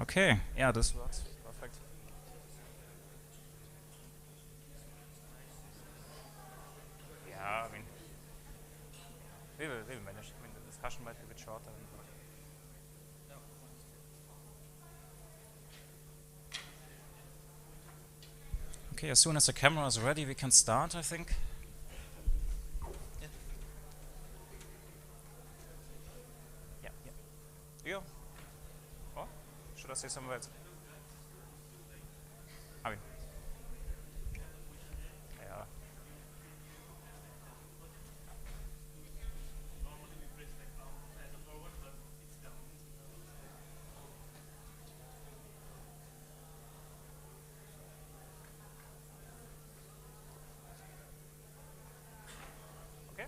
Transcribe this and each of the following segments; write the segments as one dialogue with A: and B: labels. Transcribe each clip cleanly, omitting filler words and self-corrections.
A: Okay, yeah, this works perfect. Yeah, I mean, we will manage. I mean, the discussion might be a bit shorter. Okay, as soon as the camera is ready, we can start, I think. Yeah, yeah. You? Or should I say somewhere else? I mean, yeah. Okay.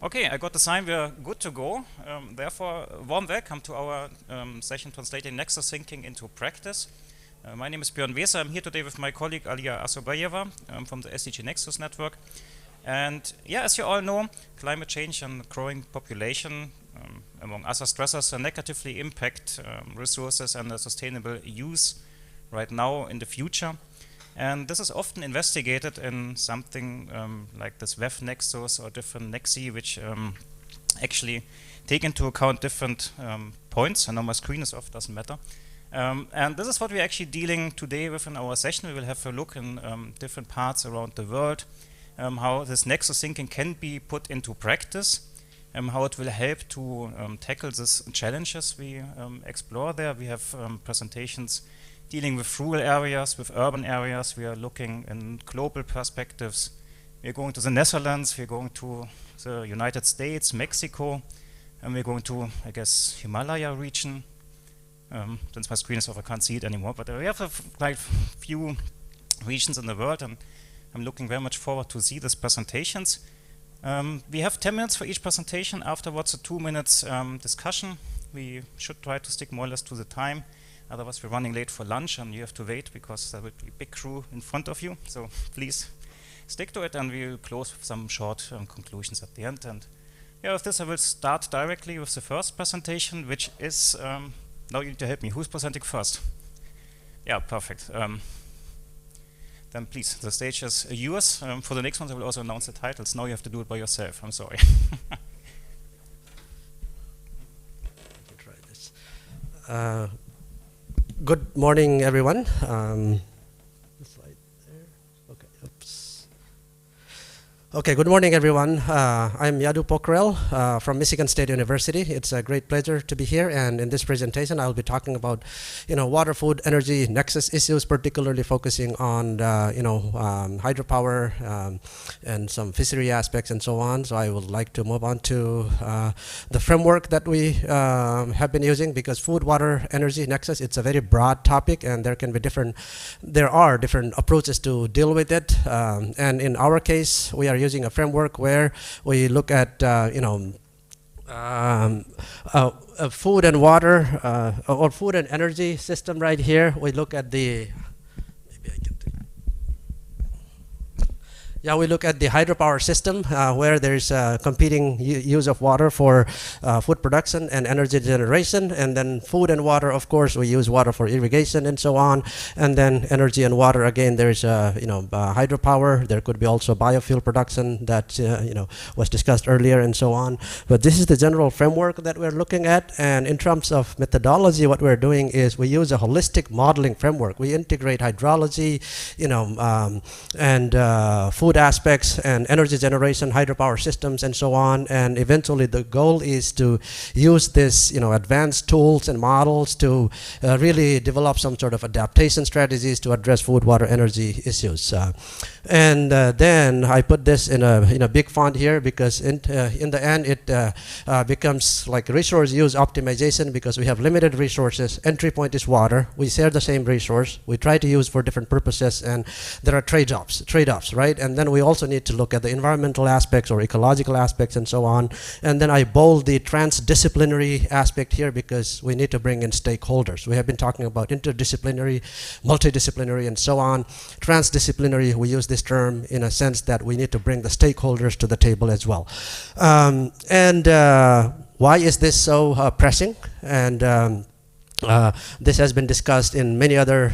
A: Okay, I got the sign we're good to go. Therefore, warm welcome to our session translating nexus thinking into practice. My name is Björn Weser. I'm here today with my colleague Alia Asobayeva from the SDG Nexus network. And yeah, as you all know, climate change and growing population, among other stressors, negatively impact resources and the sustainable use right now in the future. And this is often investigated in something like this WEF nexus or different nexi, which actually take into account different points. I know my screen is off, doesn't matter. And this is what we're actually dealing today with in our session. We will have a look in different parts around the world, how this nexus thinking can be put into practice, how it will help to tackle these challenges we explore there. We have presentations dealing with rural areas, with urban areas. We are looking in global perspectives. We're going to the Netherlands, we're going to the United States, Mexico, and we're going to, I guess, Himalaya region. Since my screen is off, I can't see it anymore, but we have quite few regions in the world, and I'm looking very much forward to see these presentations. We have 10 minutes for each presentation. Afterwards, a 2 minutes discussion. We should try to stick more or less to the time. Otherwise, we're running late for lunch, and you have to wait because there will be a big crew in front of you. So please stick to it, and we'll close with some short conclusions at the end. And yeah, with this, I will start directly with the first presentation, which is, now you need to help me. Who's presenting first? Yeah, perfect. Then please, the stage is yours. For the next ones, I will also announce the titles. Now you have to do it by yourself. I'm sorry.
B: Try this. Good morning, everyone. The slide there. Okay. Oops. Okay, good morning, everyone. I'm Yadu Pokrail from Michigan State University. It's a great pleasure to be here, and in this presentation, I'll be talking about, water, food, energy nexus issues, particularly focusing on, hydropower and some fishery aspects and so on. So I would like to move on to the framework that we have been using, because food, water, energy nexus, it's a very broad topic, and there are different approaches to deal with it. And in our case, we are using a framework where we look at food and water or food and energy system right here. We look at the we look at the hydropower system where there's competing use of water for food production and energy generation. And then food and water, of course, we use water for irrigation and so on. And then energy and water, again, there's hydropower. There could be also biofuel production that was discussed earlier and so on. But this is the general framework that we're looking at. And in terms of methodology, what we're doing is we use a holistic modeling framework. We integrate hydrology, and food aspects and energy generation, hydropower systems, and so on. And eventually, the goal is to use this, advanced tools and models to really develop some sort of adaptation strategies to address food, water, energy issues. Then I put this in a big font here because in the end it becomes like resource use optimization, because we have limited resources. Entry point is water. We share the same resource. We try to use for different purposes, and there are trade-offs, right? And then we also need to look at the environmental aspects or ecological aspects and so on. And then I bold the transdisciplinary aspect here because we need to bring in stakeholders. We have been talking about interdisciplinary, multidisciplinary, and so on. Transdisciplinary, we use this term in a sense that we need to bring the stakeholders to the table as well. Why is this so pressing? And this has been discussed in many other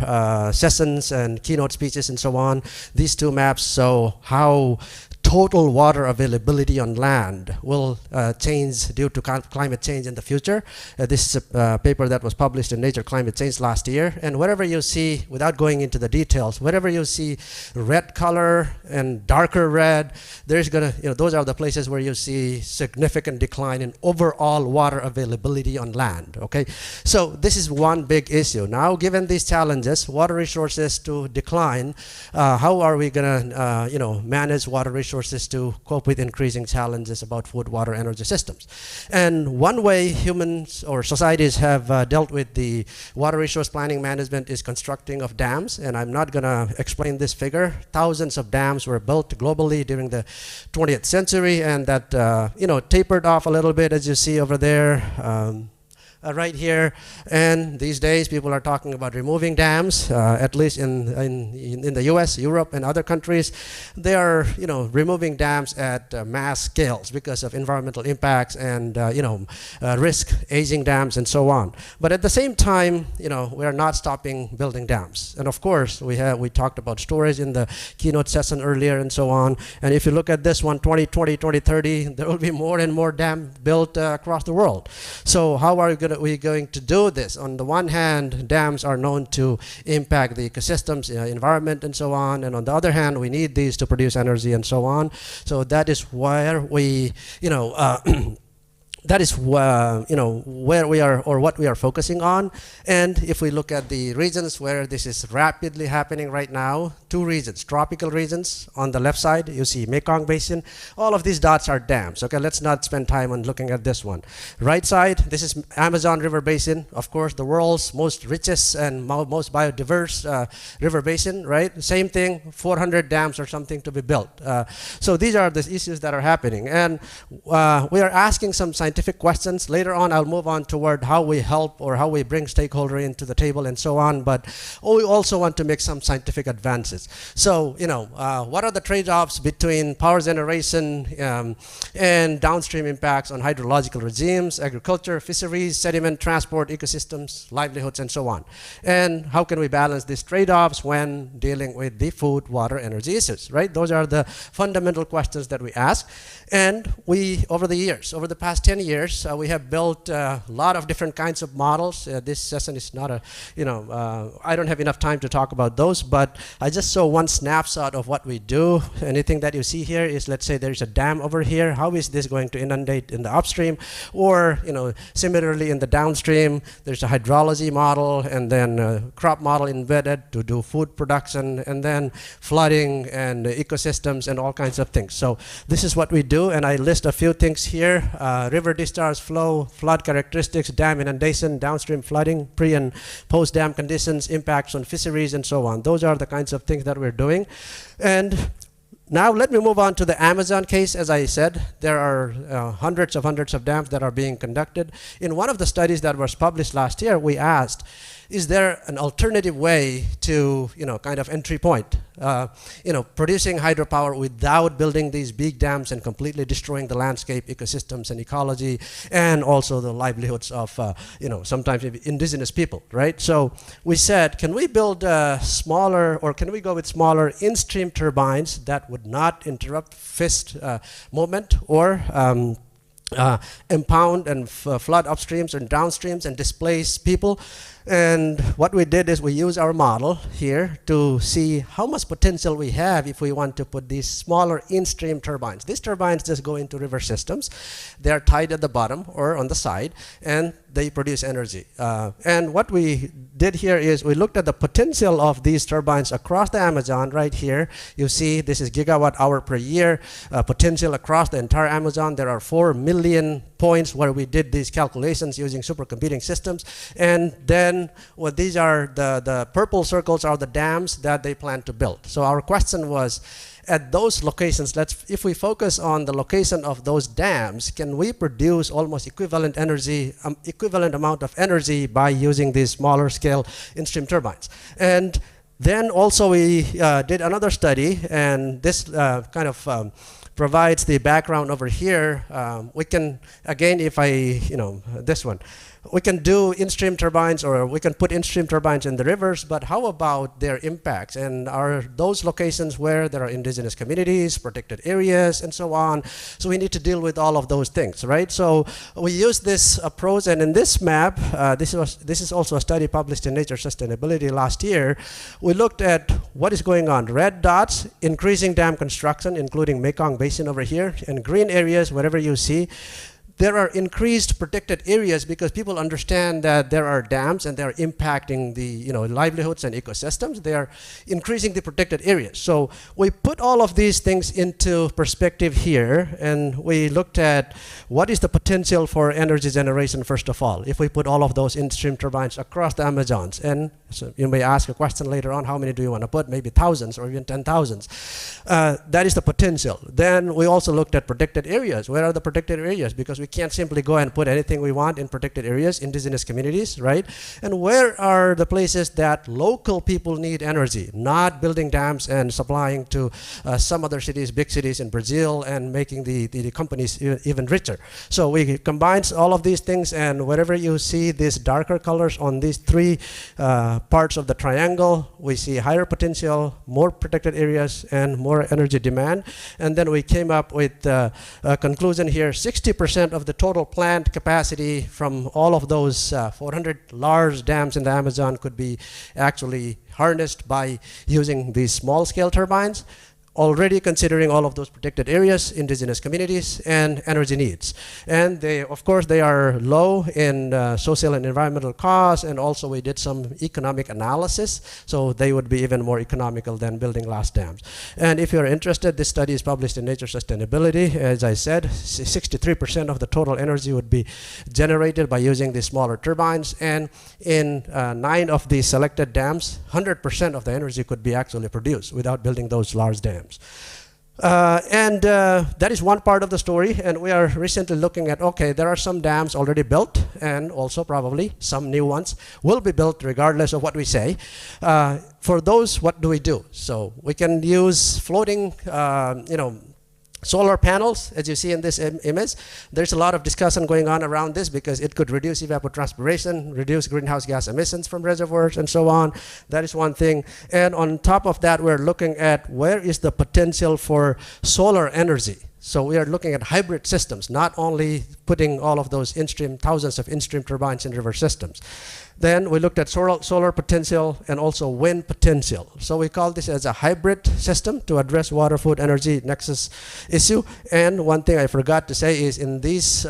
B: sessions and keynote speeches and so on. These two maps show how total water availability on land will change due to climate change in the future. This is a paper that was published in Nature Climate Change last year. And wherever you see, without going into the details, wherever you see red color and darker red, there's those are the places where you see significant decline in overall water availability on land. Okay, so this is one big issue. Now, given these challenges, water resources to decline, how are we gonna manage water resources to cope with increasing challenges about food, water, energy systems? And one way humans or societies have dealt with the water resource planning management is constructing of dams. And I'm not going to explain this figure. Thousands of dams were built globally during the 20th century, and that tapered off a little bit, as you see over there. Right here, and these days people are talking about removing dams. At least in the U.S., Europe, and other countries, they are removing dams at mass scales because of environmental impacts and risk, aging dams, and so on. But at the same time, we are not stopping building dams. And of course, we talked about storage in the keynote session earlier and so on. And if you look at this one, 2020, 2030, there will be more and more dams built across the world. So how are we going to do this? On the one hand, dams are known to impact the ecosystems, environment, and so on. And on the other hand, we need these to produce energy and so on. So that is where we, that is where we are, or what we are focusing on. And if we look at the regions where this is rapidly happening right now, two regions, tropical regions. On the left side, you see Mekong Basin. All of these dots are dams. Okay, let's not spend time on looking at this one. Right side, this is Amazon River Basin. Of course, the world's most richest and most biodiverse river basin, right? Same thing, 400 dams or something to be built. So these are the issues that are happening. And we are asking some scientific questions. Later on, I'll move on toward how we help or how we bring stakeholder into the table and so on. But we also want to make some scientific advances. So, what are the trade-offs between power generation and downstream impacts on hydrological regimes, agriculture, fisheries, sediment, transport, ecosystems, livelihoods, and so on? And how can we balance these trade-offs when dealing with the food, water, energy issues, right? Those are the fundamental questions that we ask. And we, over the years, over the past 10 years, we have built a lot of different kinds of models. This session is not a, I don't have enough time to talk about those, but I just saw one snapshot of what we do. Anything that you see here is, let's say there's a dam over here. How is this going to inundate in the upstream? Or, similarly in the downstream, there's a hydrology model and then a crop model embedded to do food production, and then flooding and ecosystems and all kinds of things. So this is what we do, and I list a few things here. River discharge flow, flood characteristics, dam inundation, downstream flooding, pre and post dam conditions, impacts on fisheries, and so on. Those are the kinds of things that we're doing. And now let me move on to the Amazon case. As I said, there are hundreds of dams that are being conducted. In one of the studies that was published last year, we asked, is there an alternative way to, kind of entry point? Producing hydropower without building these big dams and completely destroying the landscape, ecosystems, and ecology, and also the livelihoods of, sometimes indigenous people, right? So we said, can we build smaller, or can we go with smaller in-stream turbines that would not interrupt fist movement or impound and flood upstreams and downstreams and displace people? And what we did is we use our model here to see how much potential we have if we want to put these smaller in-stream turbines. These turbines just go into river systems. They are tied at the bottom or on the side, and they produce energy. And what we did here is we looked at the potential of these turbines across the Amazon right here. You see this is gigawatt hour per year potential across the entire Amazon. There are 4 million points where we did these calculations using supercomputing systems. And then these are the purple circles are the dams that they plan to build. So our question was, at those locations, if we focus on the location of those dams, can we produce almost equivalent energy, equivalent amount of energy by using these smaller scale in-stream turbines? And then also we did another study, and this kind of provides the background over here. We can, again, if this one, we can do in-stream turbines, or we can put in-stream turbines in the rivers, but how about their impacts? And are those locations where there are indigenous communities, protected areas, and so on? So we need to deal with all of those things, right? So we use this approach, and in this map, this is also a study published in Nature Sustainability last year. We looked at what is going on. Red dots, increasing dam construction, including Mekong Basin over here, and green areas, wherever you see, there are increased protected areas because people understand that there are dams and they're impacting the livelihoods and ecosystems. They are increasing the protected areas. So we put all of these things into perspective here, and we looked at what is the potential for energy generation first of all if we put all of those in-stream turbines across the Amazons. And so you may ask a question later on, how many do you want to put? Maybe thousands or even 10,000s. That is the potential. Then we also looked at protected areas. Where are the protected areas? Because we can't simply go and put anything we want in protected areas, indigenous communities, right? And where are the places that local people need energy, not building dams and supplying to some other cities, big cities in Brazil, and making the companies even richer. So we combined all of these things, and wherever you see these darker colors on these three parts of the triangle, we see higher potential, more protected areas, and more energy demand. And then we came up with a conclusion here: 60% of the total plant capacity from all of those 400 large dams in the Amazon could be actually harnessed by using these small-scale turbines, already considering all of those protected areas, indigenous communities, and energy needs. And they, of course, they are low in social and environmental costs, and also we did some economic analysis, so they would be even more economical than building large dams. And if you're interested, this study is published in Nature Sustainability. As I said, 63% of the total energy would be generated by using these smaller turbines, and in 9 of the selected dams, 100% of the energy could be actually produced without building those large dams. That is one part of the story, and we are recently looking at, okay, there are some dams already built, and also probably some new ones will be built regardless of what we say. For those, what do we do? So we can use floating, solar panels, as you see in this image. There's a lot of discussion going on around this because it could reduce evapotranspiration, reduce greenhouse gas emissions from reservoirs, and so on. That is one thing. And on top of that, we're looking at where is the potential for solar energy. So we are looking at hybrid systems, not only putting all of those in-stream, thousands of in-stream turbines in river systems. Then we looked at solar potential and also wind potential. So we call this as a hybrid system to address water, food, energy nexus issue. And one thing I forgot to say is in these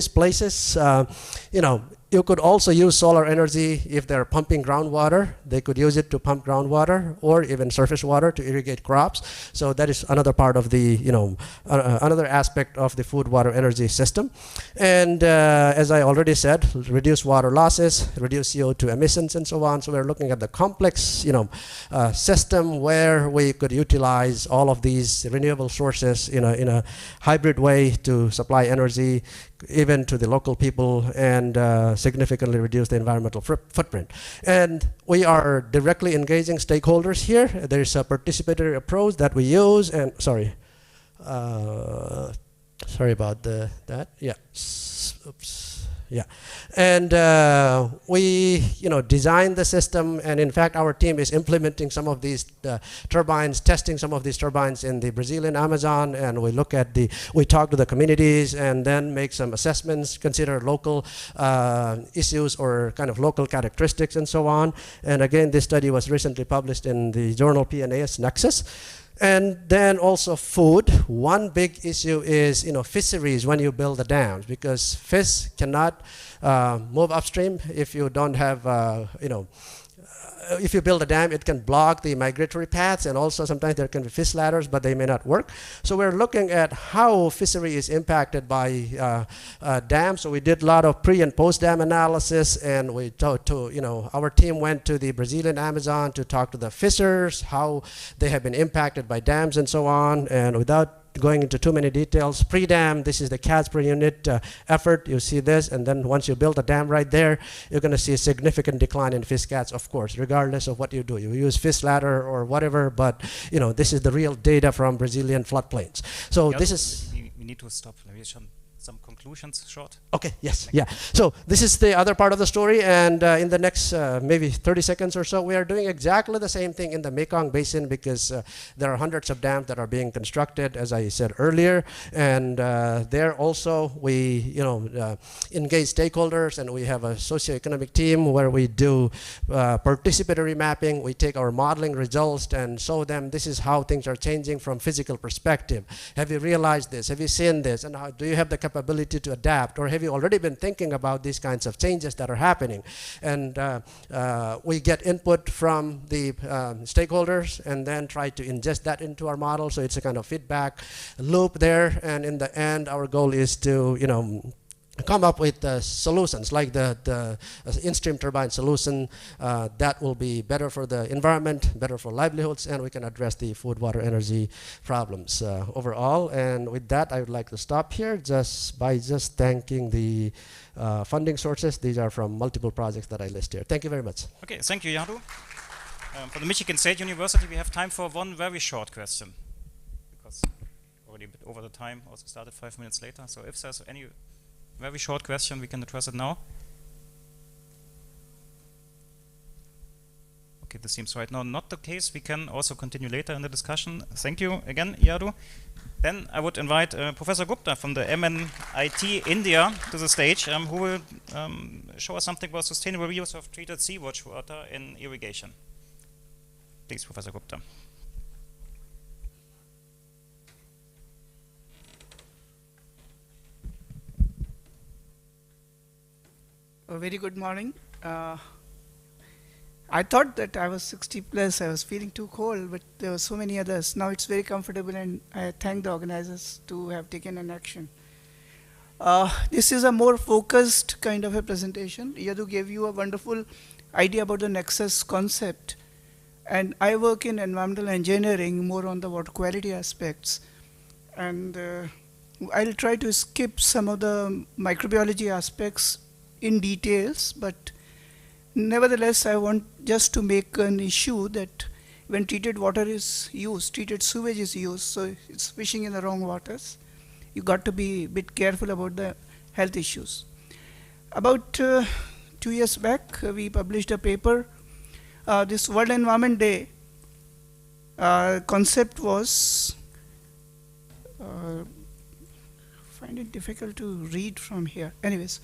B: places, you know, you could also use solar energy if they're pumping groundwater. They could use it to pump groundwater or even surface water to irrigate crops. So that is another part of the, you know, another aspect of the food, water, energy system. And as I already said, reduce water losses, reduce CO2 emissions, and so on. So we're looking at the complex, you know, system where we could utilize all of these renewable sources in a hybrid way to supply energy even to the local people and significantly reduce the environmental footprint. And we are directly engaging stakeholders here. There's a participatory approach that we use, and sorry about that. Yeah. Oops. Yeah, and we, you know, designed the system, and in fact, our team is implementing some of these turbines, testing some of these turbines in the Brazilian Amazon, and we look at we talk to the communities, and then make some assessments, consider local issues or kind of local characteristics, and so on. And again, this study was recently published in the journal PNAS Nexus. And then also food. One big issue is, you know, fisheries when you build the dams, because fish cannot move upstream if you don't have, you know, if you build a dam, it can block the migratory paths, and also sometimes there can be fish ladders, but they may not work. So we're looking at how fishery is impacted by dams. So we did a lot of pre and post dam analysis, and we talked to, you know, our team went to the Brazilian Amazon to talk to the fishers, how they have been impacted by dams and so on. And without going into too many details, pre-dam, this is the cats per unit effort. You see this, and then once you build a dam right there, you're going to see a significant decline in fish cats, of course, regardless of what you do. You use fish ladder or whatever, but you know, this is the real data from Brazilian floodplains. So
A: yeah,
B: this is...
A: We need to stop. Maybe some conclusions short.
B: Okay, yes, yeah. So this is the other part of the story, and in the next maybe 30 seconds or so, we are doing exactly the same thing in the Mekong Basin, because there are hundreds of dams that are being constructed, as I said earlier, and there also we, you know, engage stakeholders, and we have a socioeconomic team where we do participatory mapping. We take our modeling results and show them this is how things are changing from physical perspective. Have you realized this? Have you seen this? And how do you have the capability to adapt, or have you already been thinking about these kinds of changes that are happening? And we get input from the stakeholders, and then try to ingest that into our model. So it's a kind of feedback loop there, and in the end, our goal is to, you know, come up with solutions like the in-stream turbine solution that will be better for the environment, better for livelihoods, and we can address the food, water, energy problems overall. And with that, I would like to stop here by thanking the funding sources. These are from multiple projects that I list here. Thank you very much.
A: Okay, thank you, Yaru. For the Michigan State University, we have time for one very short question, because already a bit over the time, also started 5 minutes later. So if there's any very short question, we can address it now. Okay, this seems right now not the case. We can also continue later in the discussion. Thank you again, Yaru. Then I would invite Professor Gupta from the MNIT India to the stage, who will show us something about sustainable reuse of treated sewage water in irrigation. Please, Professor Gupta.
C: A very good morning. I thought that I was 60 plus, I was feeling too cold, but there were so many others. Now it's very comfortable, and I thank the organizers to have taken an action. This is a more focused kind of a presentation. Yadu gave you a wonderful idea about the nexus concept. And I work in environmental engineering, more on the water quality aspects. And I'll try to skip some of the microbiology aspects in details, but nevertheless, I want just to make an issue that when treated water is used, treated sewage is used, so it's fishing in the wrong waters. You got to be a bit careful about the health issues. About 2 years back, we published a paper. This World Environment Day concept was Find it difficult to read from here. Anyways,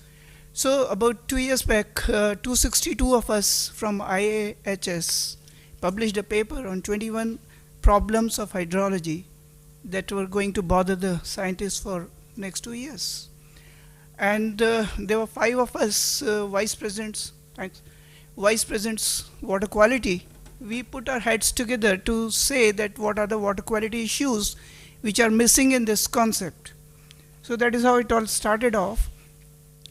C: so about 2 years back, 262 of us from IAHS published a paper on 21 problems of hydrology that were going to bother the scientists for next 2 years. And there were 5 of us, vice presidents, water quality. We put our heads together to say that what are the water quality issues which are missing in this concept. So that is how it all started off.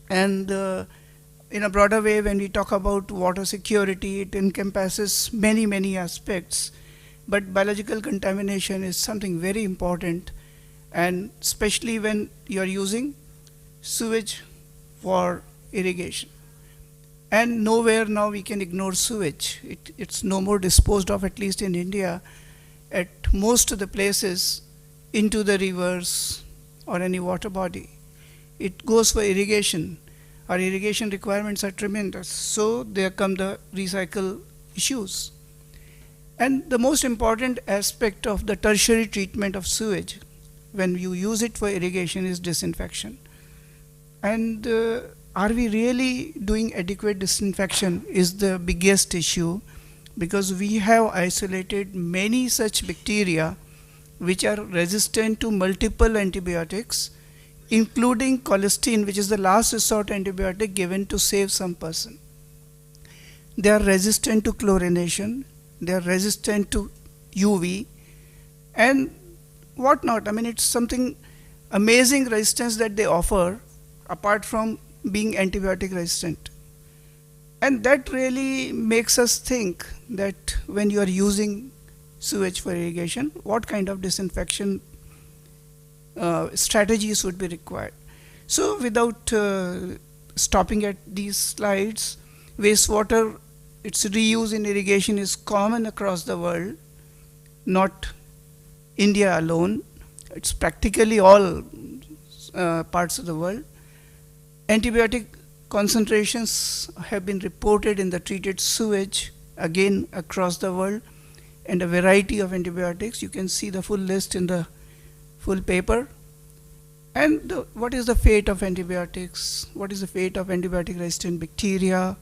C: And in a broader way, when we talk about water security, it encompasses many, many aspects. But biological contamination is something very important, and especially when you are using sewage for irrigation. And nowhere now we can ignore sewage. It's no more disposed of, at least in India, at most of the places, into the rivers or any water body. It goes for irrigation. Our irrigation requirements are tremendous. So there come the recycle issues. And the most important aspect of the tertiary treatment of sewage, when you use it for irrigation, is disinfection. And are we really doing adequate disinfection is the biggest issue, because we have isolated many such bacteria which are resistant to multiple antibiotics, including colistin, which is the last resort antibiotic given to save some person. They are resistant to chlorination, they are resistant to UV, and whatnot. I mean, it's something amazing resistance that they offer, apart from being antibiotic resistant. And that really makes us think that when you are using sewage for irrigation, what kind of disinfection strategies would be required. So without stopping at these slides, wastewater, its reuse in irrigation is common across the world, not India alone. It's practically all parts of the world. Antibiotic concentrations have been reported in the treated sewage, again across the world, and a variety of antibiotics. You can see the full list in the full paper. And what is the fate of antibiotics? What is the fate of antibiotic resistant bacteria?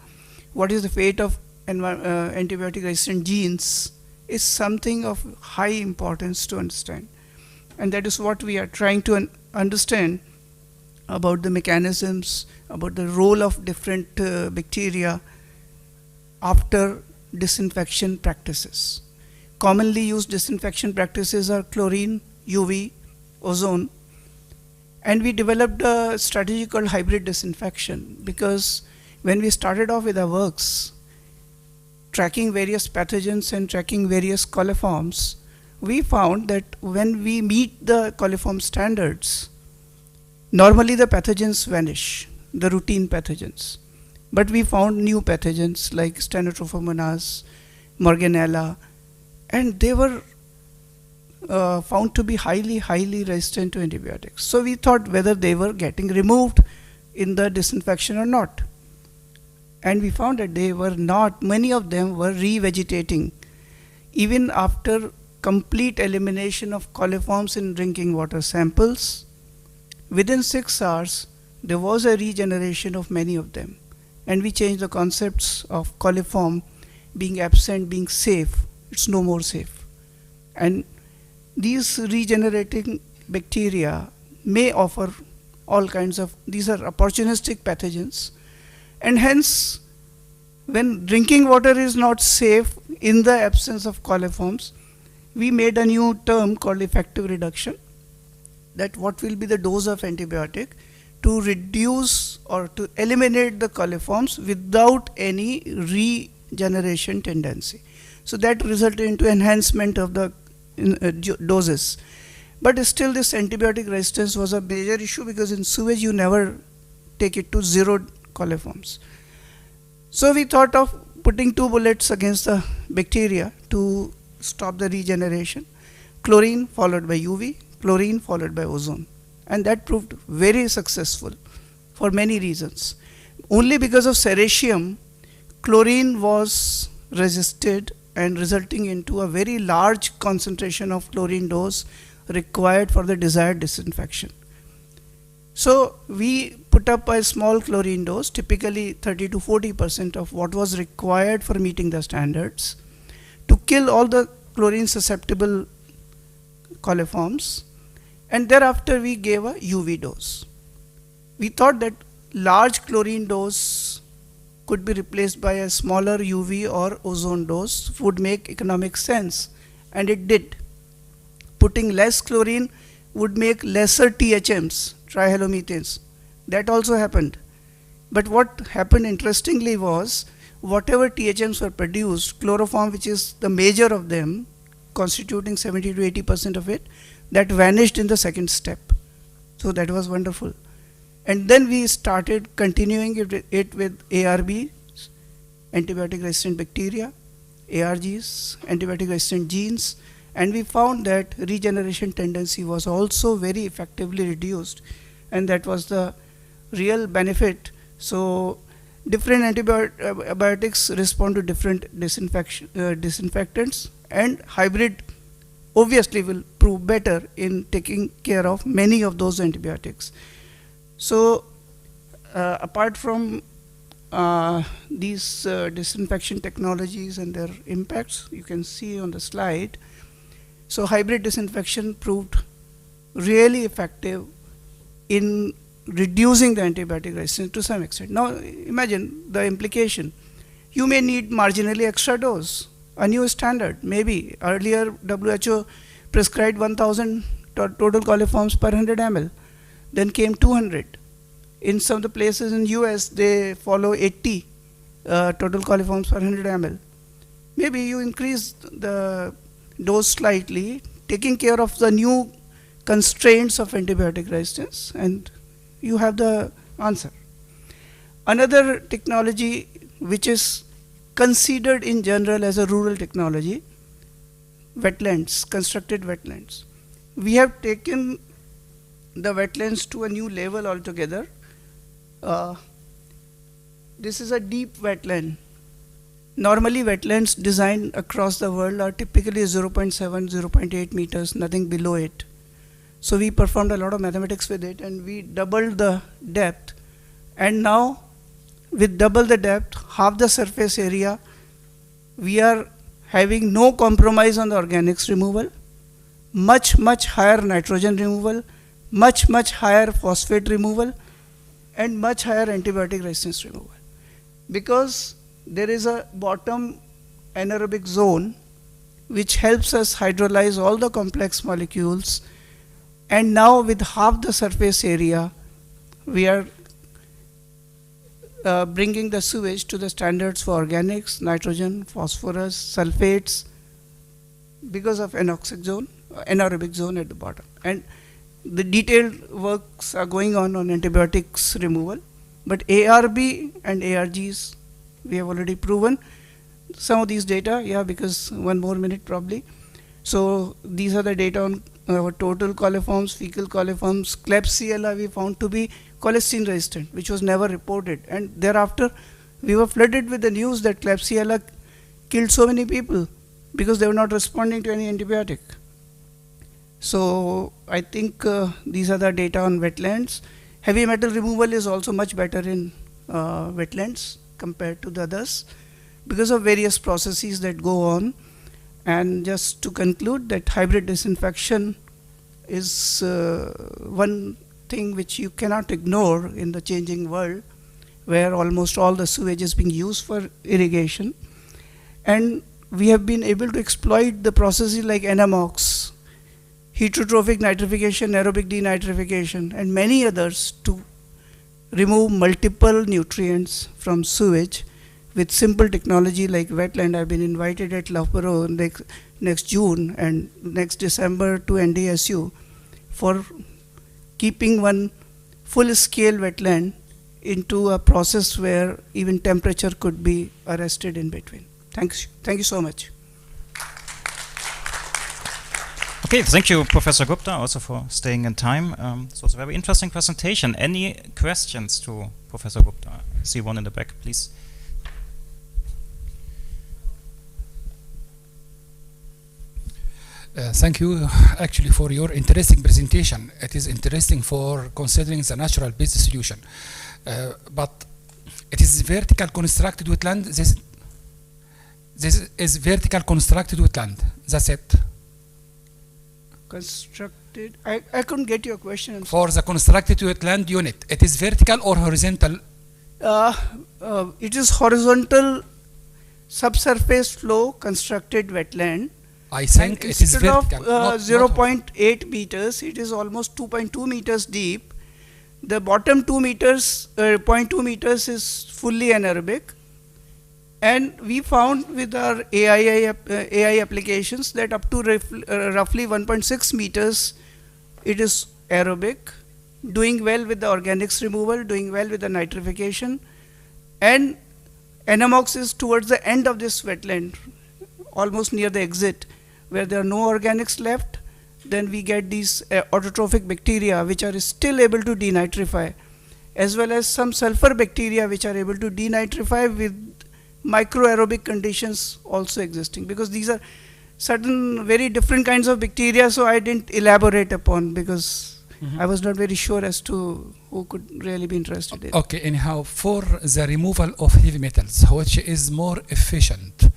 C: What is the fate of antibiotic resistant genes? Is something of high importance to understand. And that is what we are trying to understand about the mechanisms, about the role of different bacteria after disinfection practices. Commonly used disinfection practices are chlorine, UV, ozone. And we developed a strategy called hybrid disinfection, because when we started off with our works, tracking various pathogens and tracking various coliforms, we found that when we meet the coliform standards, normally the pathogens vanish, the routine pathogens. But we found new pathogens like Stenotrophomonas, Morganella, and they were found to be highly resistant to antibiotics. So we thought whether they were getting removed in the disinfection or not. And we found that they were not. Many of them were revegetating. Even after complete elimination of coliforms in drinking water samples, within 6 hours, there was a regeneration of many of them. And we changed the concepts of coliform being absent, being safe. It's no more safe. And these regenerating bacteria may offer all kinds of, these are opportunistic pathogens. And hence, when drinking water is not safe in the absence of coliforms, we made a new term called effective reduction. That what will be the dose of antibiotic to reduce or to eliminate the coliforms without any regeneration tendency. So that resulted into enhancement of the doses. But still this antibiotic resistance was a major issue, because in sewage you never take it to 0 coliforms. So we thought of putting 2 bullets against the bacteria to stop the regeneration. Chlorine followed by UV, chlorine followed by ozone. And that proved very successful for many reasons. Only because of sericium, chlorine was resisted and resulting into a very large concentration of chlorine dose required for the desired disinfection. So we put up a small chlorine dose, typically 30 to 40% of what was required for meeting the standards, to kill all the chlorine susceptible coliforms, and thereafter we gave a UV dose. We thought that large chlorine dose could be replaced by a smaller UV or ozone dose would make economic sense, and it did. Putting less chlorine would make lesser THMs, trihalomethanes. That also happened. But what happened interestingly was, whatever THMs were produced, chloroform, which is the major of them, constituting 70 to 80% of it, that vanished in the second step. So that was wonderful. And then we started continuing it with ARB, antibiotic resistant bacteria, ARGs, antibiotic resistant genes, and we found that regeneration tendency was also very effectively reduced, and that was the real benefit. So different antibiotics respond to different disinfectants, and hybrid obviously will prove better in taking care of many of those antibiotics. So apart from these disinfection technologies and their impacts, you can see on the slide. So hybrid disinfection proved really effective in reducing the antibiotic resistance to some extent. Now imagine the implication. You may need marginally extra dose, a new standard. Maybe earlier WHO prescribed 1000 total coliforms per 100 ml. Then came 200. In some of the places in US, they follow 80 total coliforms per 100 ml. Maybe you increase the dose slightly, taking care of the new constraints of antibiotic resistance, and you have the answer. Another technology which is considered in general as a rural technology, wetlands, constructed wetlands. We have taken the wetlands to a new level altogether. This is a deep wetland. Normally wetlands designed across the world are typically 0.7, 0.8 meters, nothing below it. So we performed a lot of mathematics with it, and we doubled the depth, and now with double the depth, half the surface area, we are having no compromise on the organics removal, much higher nitrogen removal, much higher phosphate removal, and much higher antibiotic resistance removal. Because there is a bottom anaerobic zone which helps us hydrolyze all the complex molecules, and now with half the surface area, we are bringing the sewage to the standards for organics, nitrogen, phosphorus, sulfates, because of anaerobic zone at the bottom. And the detailed works are going on antibiotics removal, but ARB and ARGs, we have already proven some of these data, because one more minute probably. So these are the data on our total coliforms, fecal coliforms. Klebsiella we found to be cholesterol resistant, which was never reported, and thereafter we were flooded with the news that Klebsiella killed so many people because they were not responding to any antibiotic. So I think these are the data on wetlands. Heavy metal removal is also much better in wetlands compared to the others because of various processes that go on. And just to conclude, that hybrid disinfection is one thing which you cannot ignore in the changing world, where almost all the sewage is being used for irrigation. And we have been able to exploit the processes like NMOX, heterotrophic nitrification, aerobic denitrification, and many others to remove multiple nutrients from sewage with simple technology like wetland. I've been invited at Loughborough next June and next December to NDSU for keeping one full-scale wetland into a process where even temperature could be arrested in between. Thank you so much.
A: Okay, thank you, Professor Gupta, also for staying in time. So it's a very interesting presentation. Any questions to Professor Gupta? I see one in the back, please.
D: Thank you actually for your interesting presentation. It is interesting for considering the natural based solution. But it is vertical constructed wetland. This is vertical constructed wetland. That's it.
C: Constructed. I couldn't get your question.
D: For the constructed wetland unit, it is vertical or horizontal?
C: It is horizontal subsurface flow constructed wetland.
D: I think it is vertical.
C: Instead of 0.8 meters, it is almost 2.2 meters deep. The bottom 2 meters, 0.2 meters is fully anaerobic. And we found with our AI applications that up to roughly 1.6 meters, it is aerobic, doing well with the organics removal, doing well with the nitrification. And NMOX is towards the end of this wetland, almost near the exit, where there are no organics left. Then we get these autotrophic bacteria which are still able to denitrify, as well as some sulfur bacteria which are able to denitrify with microaerobic conditions also existing, because these are certain very different kinds of bacteria, so I didn't elaborate upon because I was not very sure as to who could really be interested in.
D: Okay, anyhow, for the removal of heavy metals, which is more efficient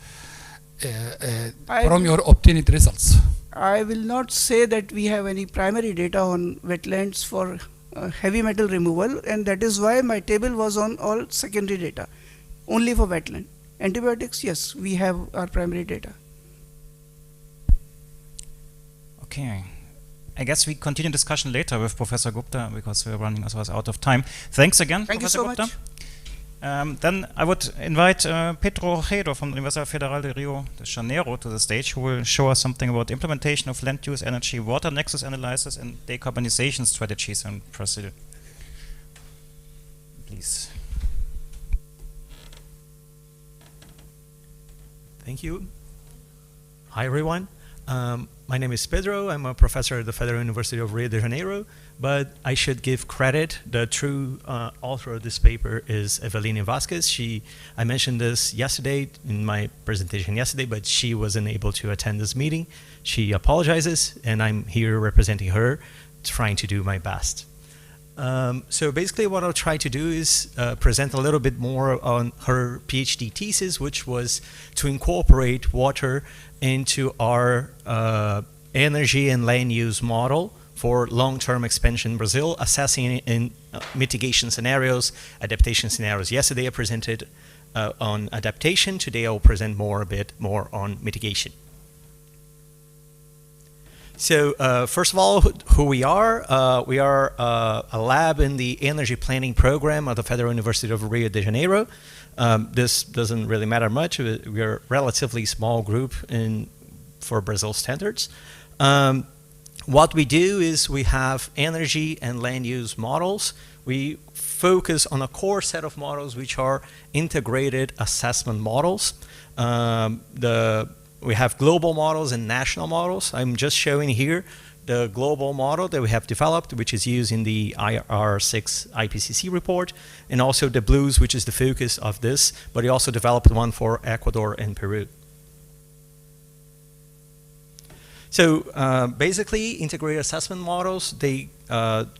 D: from your obtained results?
C: I will not say that we have any primary data on wetlands for heavy metal removal, and that is why my table was on all secondary data, only for wetland. Antibiotics, yes, we have our primary data.
A: Okay. I guess we continue discussion later with Professor Gupta because we're running ourselves out of time. Thanks again,
C: Thank
A: Professor
C: you so
A: Gupta.
C: much.
A: Then I would invite Pedro Redo from the Universidad Federal de Rio de Janeiro to the stage, who will show us something about the implementation of land use, energy, water nexus analysis and decarbonization strategies in Brazil. Please.
E: Thank you. Hi, everyone. My name is Pedro. I'm a professor at the Federal University of Rio de Janeiro, but I should give credit. The true author of this paper is Eveline Vasquez. I mentioned this yesterday in my presentation yesterday, but she wasn't able to attend this meeting. She apologizes, and I'm here representing her, trying to do my best. So basically what I'll try to do is present a little bit more on her PhD thesis, which was to incorporate water into our energy and land use model for long-term expansion in Brazil, assessing in mitigation scenarios, adaptation scenarios. Yesterday I presented on adaptation. Today I'll present a bit more on mitigation. So first of all, who we are a lab in the energy planning program of the Federal University of Rio de Janeiro. This doesn't really matter much. We are a relatively small group for Brazil standards. What we do is we have energy and land use models. We focus on a core set of models which are integrated assessment models. We have global models and national models. I'm just showing here the global model that we have developed, which is used in the IR6 IPCC report, and also the blues, which is the focus of this, but we also developed one for Ecuador and Peru. So basically, integrated assessment models, they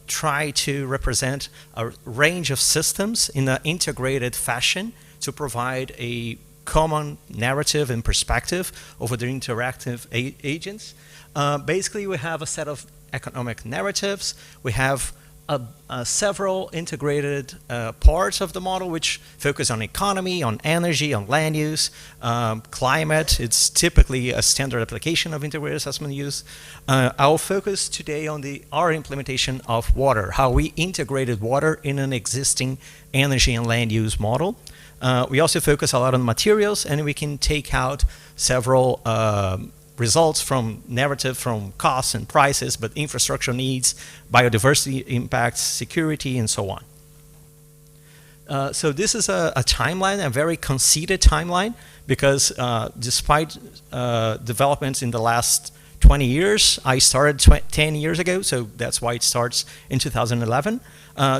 E: try to represent a range of systems in an integrated fashion to provide a common narrative and perspective over the interactive agents. Basically, we have a set of economic narratives. We have several integrated parts of the model which focus on economy, on energy, on land use, climate. It's typically a standard application of integrated assessment use. I'll focus today on our implementation of water, how we integrated water in an existing energy and land use model. We also focus a lot on materials, and we can take out several results from narrative, from costs and prices, but infrastructure needs, biodiversity impacts, security, and so on. So this is a timeline, a very conceited timeline, because despite developments in the last 20 years, I started 10 years ago, so that's why it starts in 2011.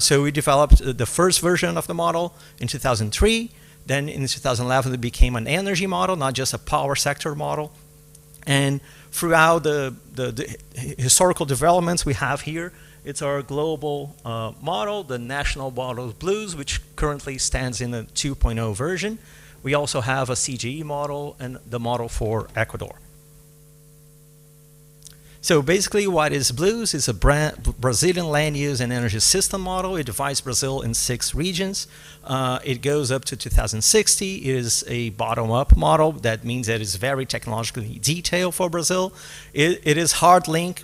E: So we developed the first version of the model in 2003. Then in 2011, it became an energy model, not just a power sector model. And throughout the historical developments we have here, it's our global model, the national model blues, which currently stands in a 2.0 version. We also have a CGE model and the model for Ecuador. So basically what is BLUES is a Brazilian land use and energy system model. It divides Brazil in 6 regions. It goes up to 2060. It is a bottom-up model. That means that it's very technologically detailed for Brazil. It is hard link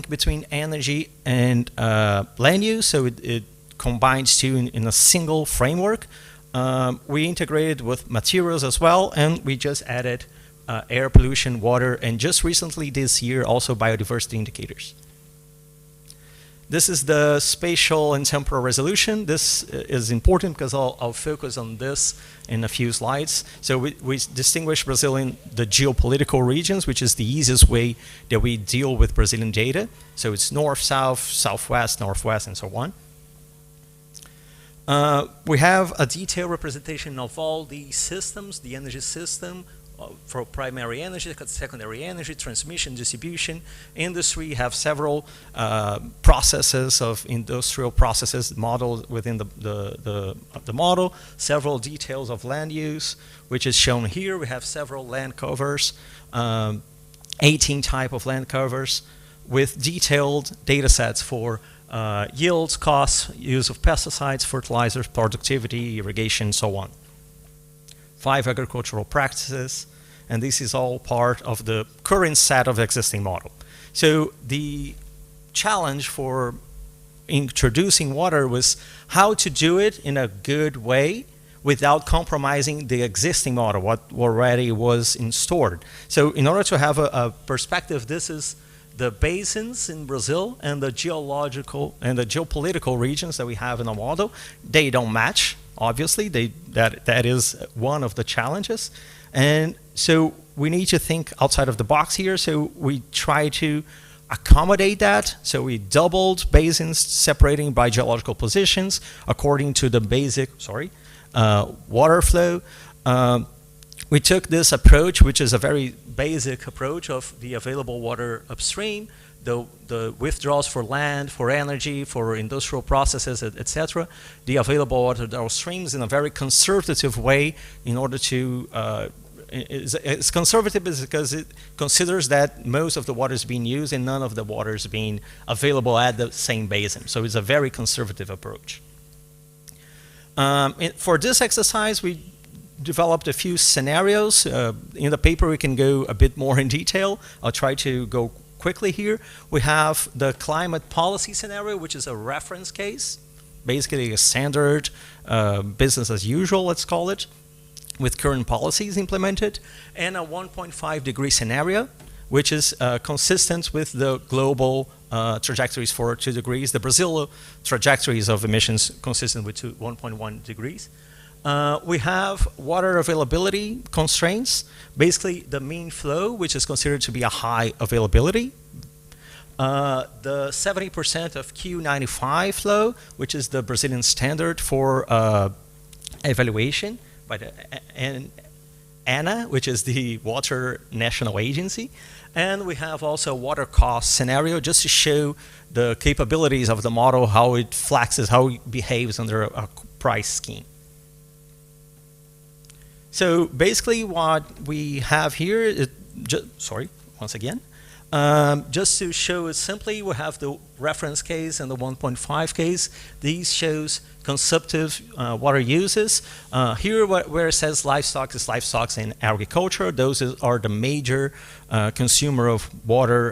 E: between energy and land use, so it combines two in a single framework. We integrated with materials as well, and we just added air pollution, water, and just recently this year also biodiversity indicators. This is the spatial and temporal resolution. This is important because I'll focus on this in a few slides. So we distinguish Brazil in the geopolitical regions, which is the easiest way that we deal with Brazilian data. So it's north, south, southwest, northwest, and so on. We have a detailed representation of all the systems, the energy system, for primary energy, secondary energy, transmission, distribution. Industry have several processes of industrial processes modeled within the model, several details of land use, which is shown here. We have several land covers, 18 type of land covers with detailed data sets for yields, costs, use of pesticides, fertilizers, productivity, irrigation, so on. 5 agricultural practices, and this is all part of the current set of existing model. So the challenge for introducing water was how to do it in a good way without compromising the existing model, what already was stored. So in order to have a perspective, this is the basins in Brazil and the geological and the geopolitical regions that we have in the model. They don't match. Obviously, that is one of the challenges. And so we need to think outside of the box here. So we try to accommodate that. So we doubled basins separating by geological positions according to the basic, water flow. We took this approach, which is a very basic approach of the available water upstream, the withdrawals for land, for energy, for industrial processes, etc. The available water downstreams in a very conservative way in order to, it's conservative because it considers that most of the water is being used and none of the water is being available at the same basin. So it's a very conservative approach. For this exercise, we developed a few scenarios. In the paper, we can go a bit more in detail. I'll try to go quickly here. We have the climate policy scenario, which is a reference case, basically a standard business as usual, let's call it, with current policies implemented, and a 1.5 degree scenario, which is consistent with the global trajectories for 2 degrees. The Brazil trajectories of emissions consistent with 1.1 degrees. We have water availability constraints, basically the mean flow, which is considered to be a high availability. The 70% of Q95 flow, which is the Brazilian standard for evaluation by the ANA, which is the Water National Agency. And we have also water cost scenario, just to show the capabilities of the model, how it flexes, how it behaves under a price scheme. So basically what we have here is, once again, just to show it simply, we have the reference case and the 1.5 case. These shows consumptive water uses. Here where it says livestock is livestock in agriculture. Those are the major consumer of water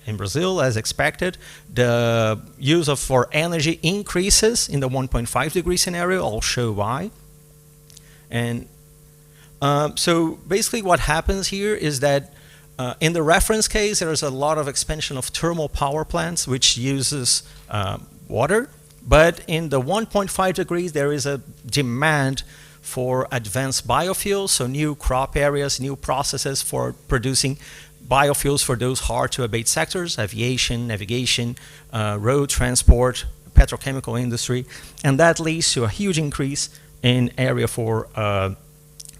E: in Brazil, as expected. The use for energy increases in the 1.5 degree scenario. I'll show why. And so basically what happens here is that in the reference case, there's a lot of expansion of thermal power plants, which uses water. But in the 1.5 degrees, there is a demand for advanced biofuels, so new crop areas, new processes for producing biofuels for those hard-to-abate sectors, aviation, navigation, road transport, petrochemical industry. And that leads to a huge increase in area for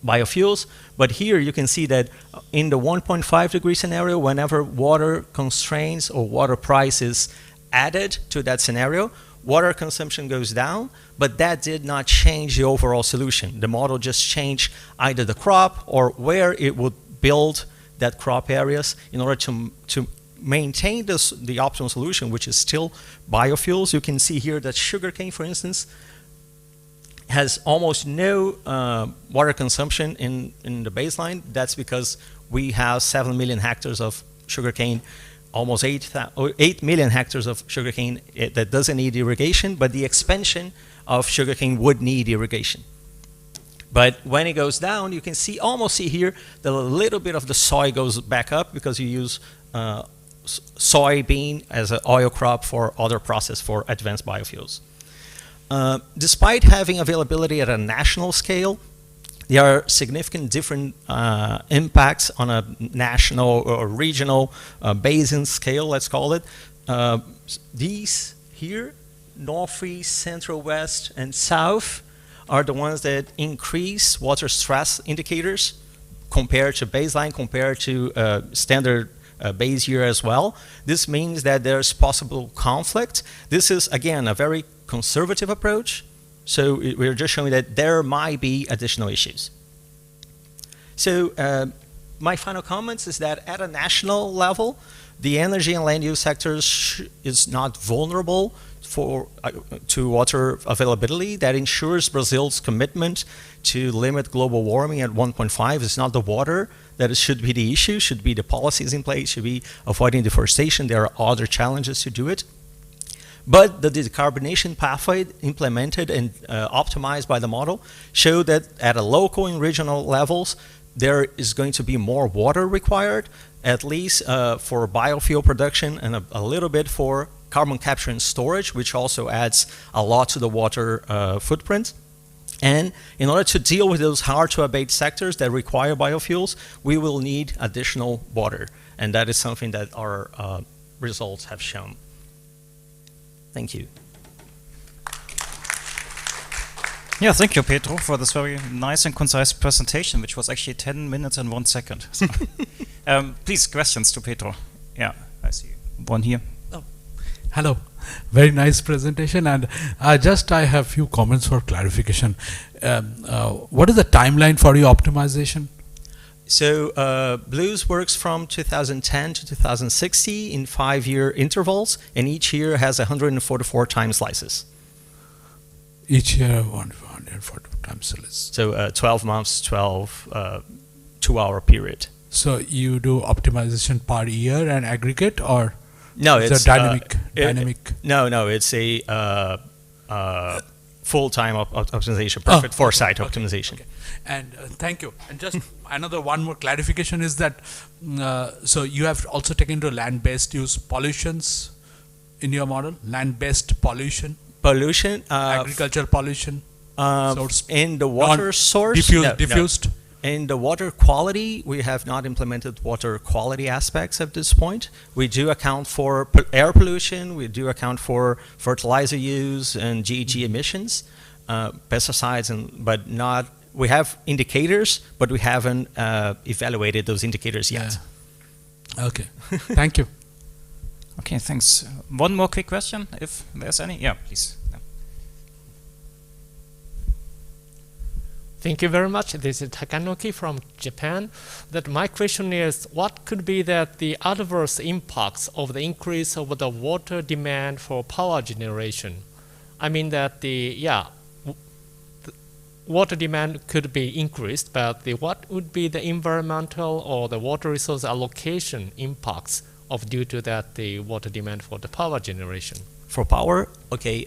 E: biofuels, But here you can see that in the 1.5 degree scenario, whenever water constraints or water price is added to that scenario, water consumption goes down, but that did not change the overall solution. The model just changed either the crop or where it would build that crop areas in order to maintain the optimal solution, which is still biofuels. You can see here that sugarcane, for instance, has almost no water consumption in the baseline. That's because we have 7 million hectares of sugarcane, almost 8 million hectares of sugarcane that doesn't need irrigation, but the expansion of sugarcane would need irrigation. But when it goes down, you can almost see here that a little bit of the soy goes back up because you use soybean as an oil crop for other process for advanced biofuels. Despite having availability at a national scale, there are significant different impacts on a national or regional basin scale, let's call it. These here, northeast, central, west, and south, are the ones that increase water stress indicators compared to baseline, compared to standard base year as well. This means that there's possible conflict. This is, again, a very conservative approach. So we're just showing that there might be additional issues. So my final comments is that at a national level, the energy and land use sectors is not vulnerable to water availability. That ensures Brazil's commitment to limit global warming at 1.5. It's not the water that should be the issue, should be the policies in place, should be avoiding deforestation. There are other challenges to do it. But the decarbonation pathway implemented and optimized by the model show that at a local and regional levels, there is going to be more water required, at least for biofuel production and a little bit for carbon capture and storage, which also adds a lot to the water footprint. And in order to deal with those hard-to-abate sectors that require biofuels, we will need additional water. And that is something that our results have shown. Thank you.
A: Yeah, thank you, Pedro, for this very nice and concise presentation, which was actually 10 minutes and 1 second. So, please, questions to Pedro. Yeah, I see one here.
F: Oh. Hello. Very nice presentation, and I have few comments for clarification. What is the timeline for your optimization?
E: So Blues works from 2010 to 2060 in 5-year intervals, and each year has 144 time slices.
F: Each year 144 time slices.
E: So 12 months, 12 2-hour period.
F: So you do optimization per year and aggregate, or
E: no? It's
F: dynamic.
E: No, it's a full-time optimization, perfect foresight optimization.
F: Okay. And thank you. And just one more clarification is that so you have also taken into land-based use pollutions in your model, land-based pollution, agricultural pollution,
E: in the water source,
F: diffused.
E: No. In the water quality, we have not implemented water quality aspects at this point. We do account for air pollution, we do account for fertilizer use and GHG emissions, pesticides, but not. We have indicators, but we haven't evaluated those indicators yet.
F: Yeah. Okay. Thank you.
A: Okay, thanks. One more quick question, if there's any. Yeah, please.
G: Thank you very much. This is Takanoki from Japan. That my question is, what could be that the adverse impacts of the increase of the water demand for power generation? I mean that the water demand could be increased, but what would be the environmental or the water resource allocation impacts due to that the water demand for the power generation?
E: For power, okay.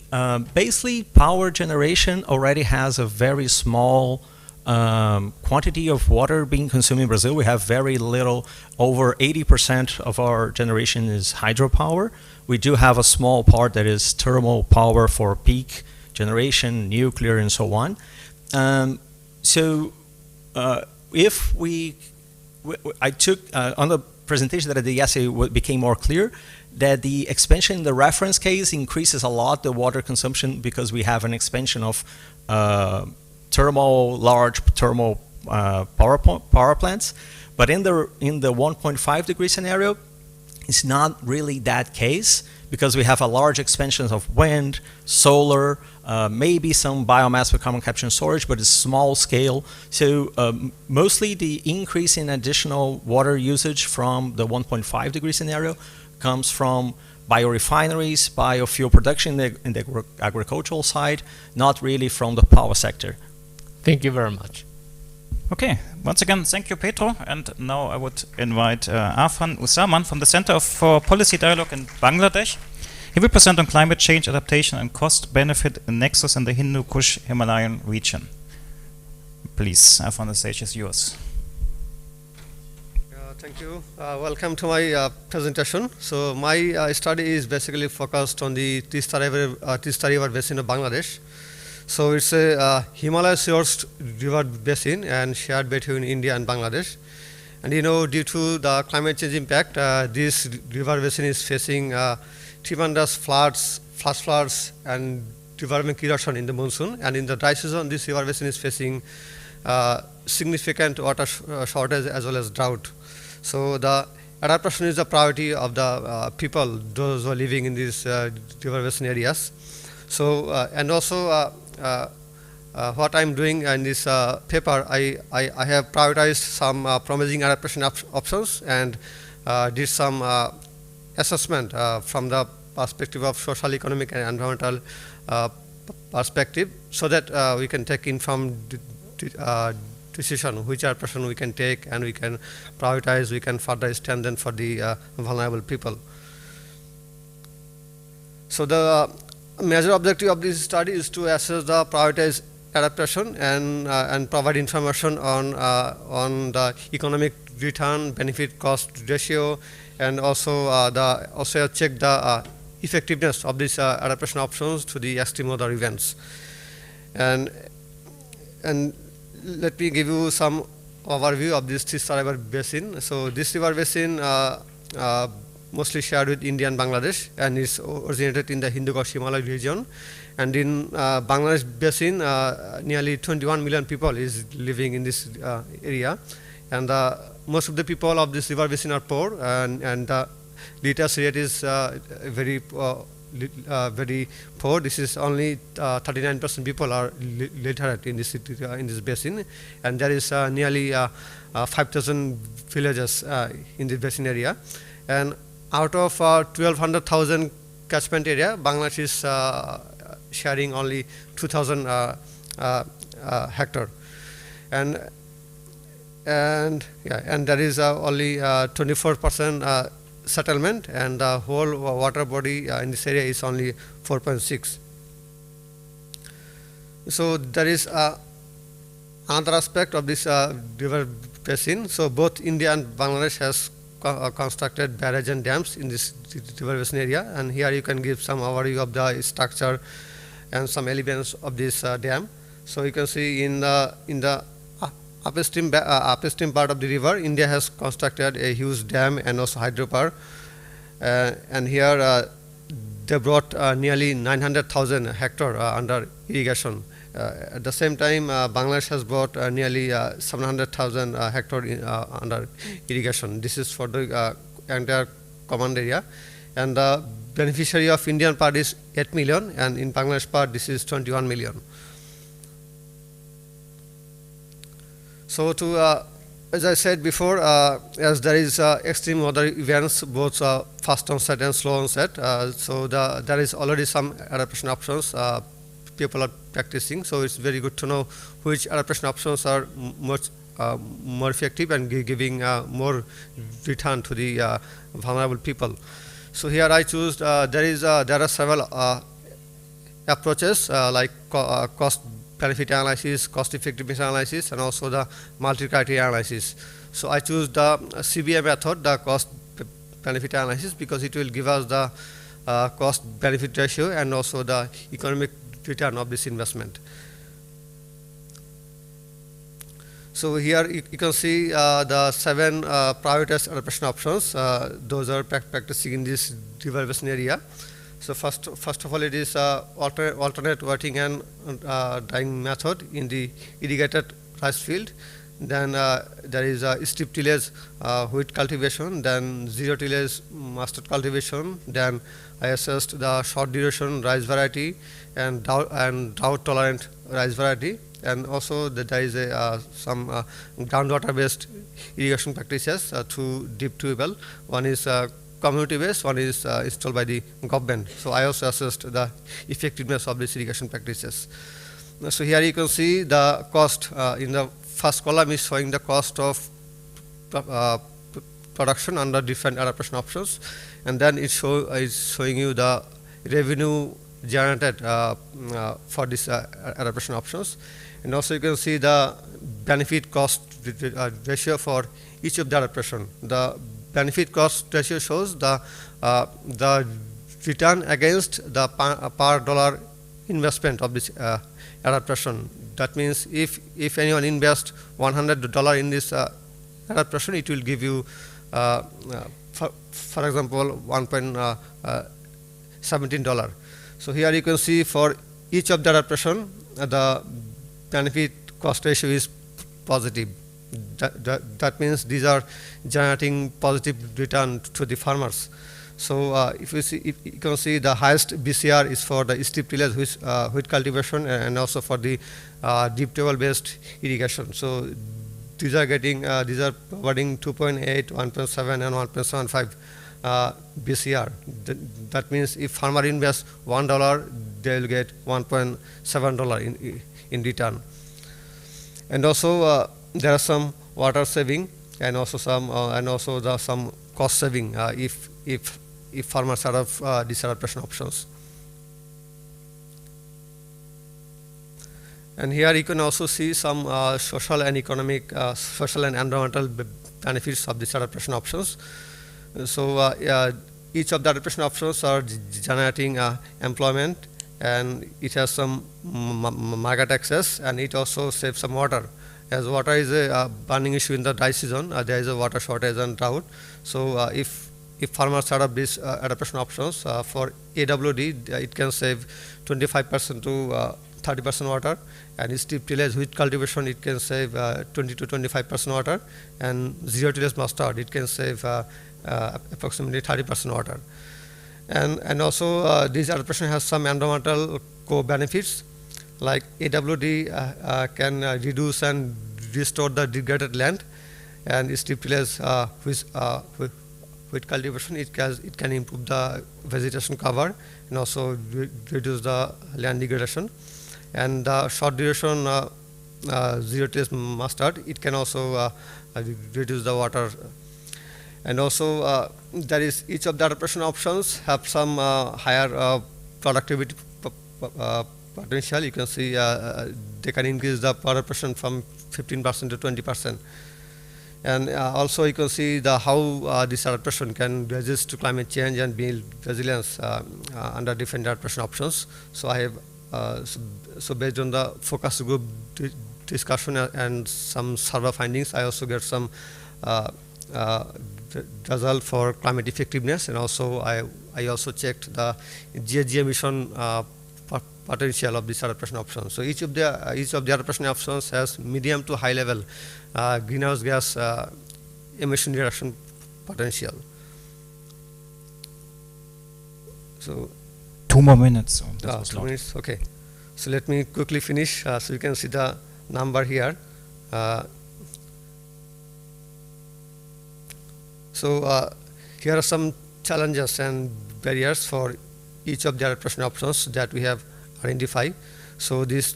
E: Basically, power generation already has a very small quantity of water being consumed in Brazil. We have very little. Over 80% of our generation is hydropower. We do have a small part that is thermal power for peak generation, nuclear, and so on. If I took on the presentation that I did yesterday, became more clear that the expansion in the reference case increases a lot the water consumption because we have an expansion of large thermal power plants. But in the 1.5 degree scenario, it's not really that case, because we have a large expansion of wind, solar, maybe some biomass with carbon capture and storage, but it's small scale. So mostly the increase in additional water usage from the 1.5 degree scenario comes from biorefineries, biofuel production in the agricultural side, not really from the power sector.
G: Thank you very much.
A: Okay, once again, thank you, Petro. And now I would invite Afan Usaman from the Center for Policy Dialogue in Bangladesh. He will present on climate change adaptation and cost-benefit nexus in the Hindu Kush Himalayan region. Please, Afan, the stage is yours.
H: Thank you. Welcome to my presentation. So my study is basically focused on the Tista River basin of Bangladesh. So it's a Himalaya-sourced river basin and shared between India and Bangladesh. And due to the climate change impact, this river basin is facing tremendous floods, flash floods, and river bank erosion in the monsoon. And in the dry season, this river basin is facing significant water shortage as well as drought. So the adaptation is the priority of the people, those who are living in these river basin areas. So and also what I'm doing in this paper, I have prioritized some promising adaptation options and did some assessment from the perspective of social, economic, and environmental perspective, so that we can take informed decision which adaptation we can take, and we can prioritize, we can further strengthen for the vulnerable people. So the major objective of this study is to assess the prioritized adaptation and provide information on the economic return, benefit cost ratio, and also check the effectiveness of these adaptation options to the extreme weather events. And let me give you some overview of this Tista River basin. So this river basin mostly shared with India and Bangladesh, and is originated in the Hindu Kush Himalayan region. And in Bangladesh basin, nearly 21 million people is living in this area. And most of the people of this river basin are poor, and the literacy rate is very poor. This is only 39% people are literate in this basin, and there is nearly 5,000 villages in the basin area. And out of 1,200,000 catchment area, Bangladesh is sharing only 2,000 hectare, and there is only 24% settlement, and the whole water body in this area is only 4.6. So there is another aspect of this river basin. So both India and Bangladesh has constructed barrage and dams in this river basin area, and here you can give some overview of the structure and some elements of this dam. So you can see in the upstream part of the river, India has constructed a huge dam and also hydropower, and here they brought nearly 900,000 hectare under irrigation. At the same time, Bangladesh has brought nearly 700,000 hectare under irrigation. This is for the entire command area, and the beneficiary of Indian part is 8 million, and in Bangladesh part this is 21 million. So as I said before, as there is extreme weather events, both fast onset and slow onset, so there is already some adaptation options people are practicing. So it's very good to know which adaptation options are much more effective and giving more return to the vulnerable people. So here I choose there are several approaches like cost benefit analysis, cost effectiveness analysis, and also the multi-criteria analysis. So I choose the CBA method, the cost benefit analysis, because it will give us the cost benefit ratio and also the economic return of this investment. So here you can see the 7 prioritized adaptation options. Those are practicing in this river basin area. So first of all, it is alternate wetting and drying method in the irrigated rice field. then there is steep tillage wheat cultivation, then zero tillage mustard cultivation, then I assessed the short duration rice variety and drought tolerant rice variety, and also there is some groundwater based irrigation practices through deep tube well. One is community based, one is installed by the government. So I also assessed the effectiveness of these irrigation practices. So here you can see the cost in the first column is showing the cost of production under different adaptation options, and then it is showing you the revenue generated for this adaptation options, and also you can see the benefit cost ratio for each of the adaptation. The benefit cost ratio shows the return against the per dollar investment of this adaptation. That means if anyone invests $100 in this adaptation, it will give you for example $1.17. So here you can see for each of the adaptation the benefit cost ratio is positive. That means these are generating positive return to the farmers. So if you can see the highest BCR is for the steep tillage wheat cultivation and also for the deep table based irrigation. So these are providing 2.8, 1.7 and 1.75 BCR. That means if farmer invests $1, they will get $1.7 in return. And also there are some water saving and also some cost saving if farmers have these adaptation options. And here you can also see some social and economic, social and environmental benefits of these adaptation options. So each of the adaptation options are generating employment, and it has some market access, and it also saves some water. As water is a burning issue in the dry season, there is a water shortage and drought. So if farmers set up these adaptation options for AWD, it can save 25% to 30% water, and steep tillage wheat cultivation, it can save 20 to 25% water, and zero tillage mustard, it can save approximately 30% water. And also this adaptation has some environmental co-benefits, like AWD can reduce and restore the degraded land, and steep tillage with cultivation, it can improve the vegetation cover and also reduce the land degradation. And the short duration zero tillage mustard, it can also reduce the water. And also there is each of the adaptation options have some higher productivity potential. You can see they can increase the adaptation from 15% to 20%. And also you can see how this adaptation can resist to climate change and build resilience under different adaptation options. So I have so based on the focus group discussion and some survey findings, I also get some result for climate effectiveness, and also I also checked the GHG emission potential of this adaptation option. So each of the adaptation options has medium to high level greenhouse gas emission reduction potential. So
A: 2 more minutes. So
H: 2 minutes. Okay. So let me quickly finish. So you can see the number here. So here are some challenges and barriers for each of the adaptation options that we have identified. So this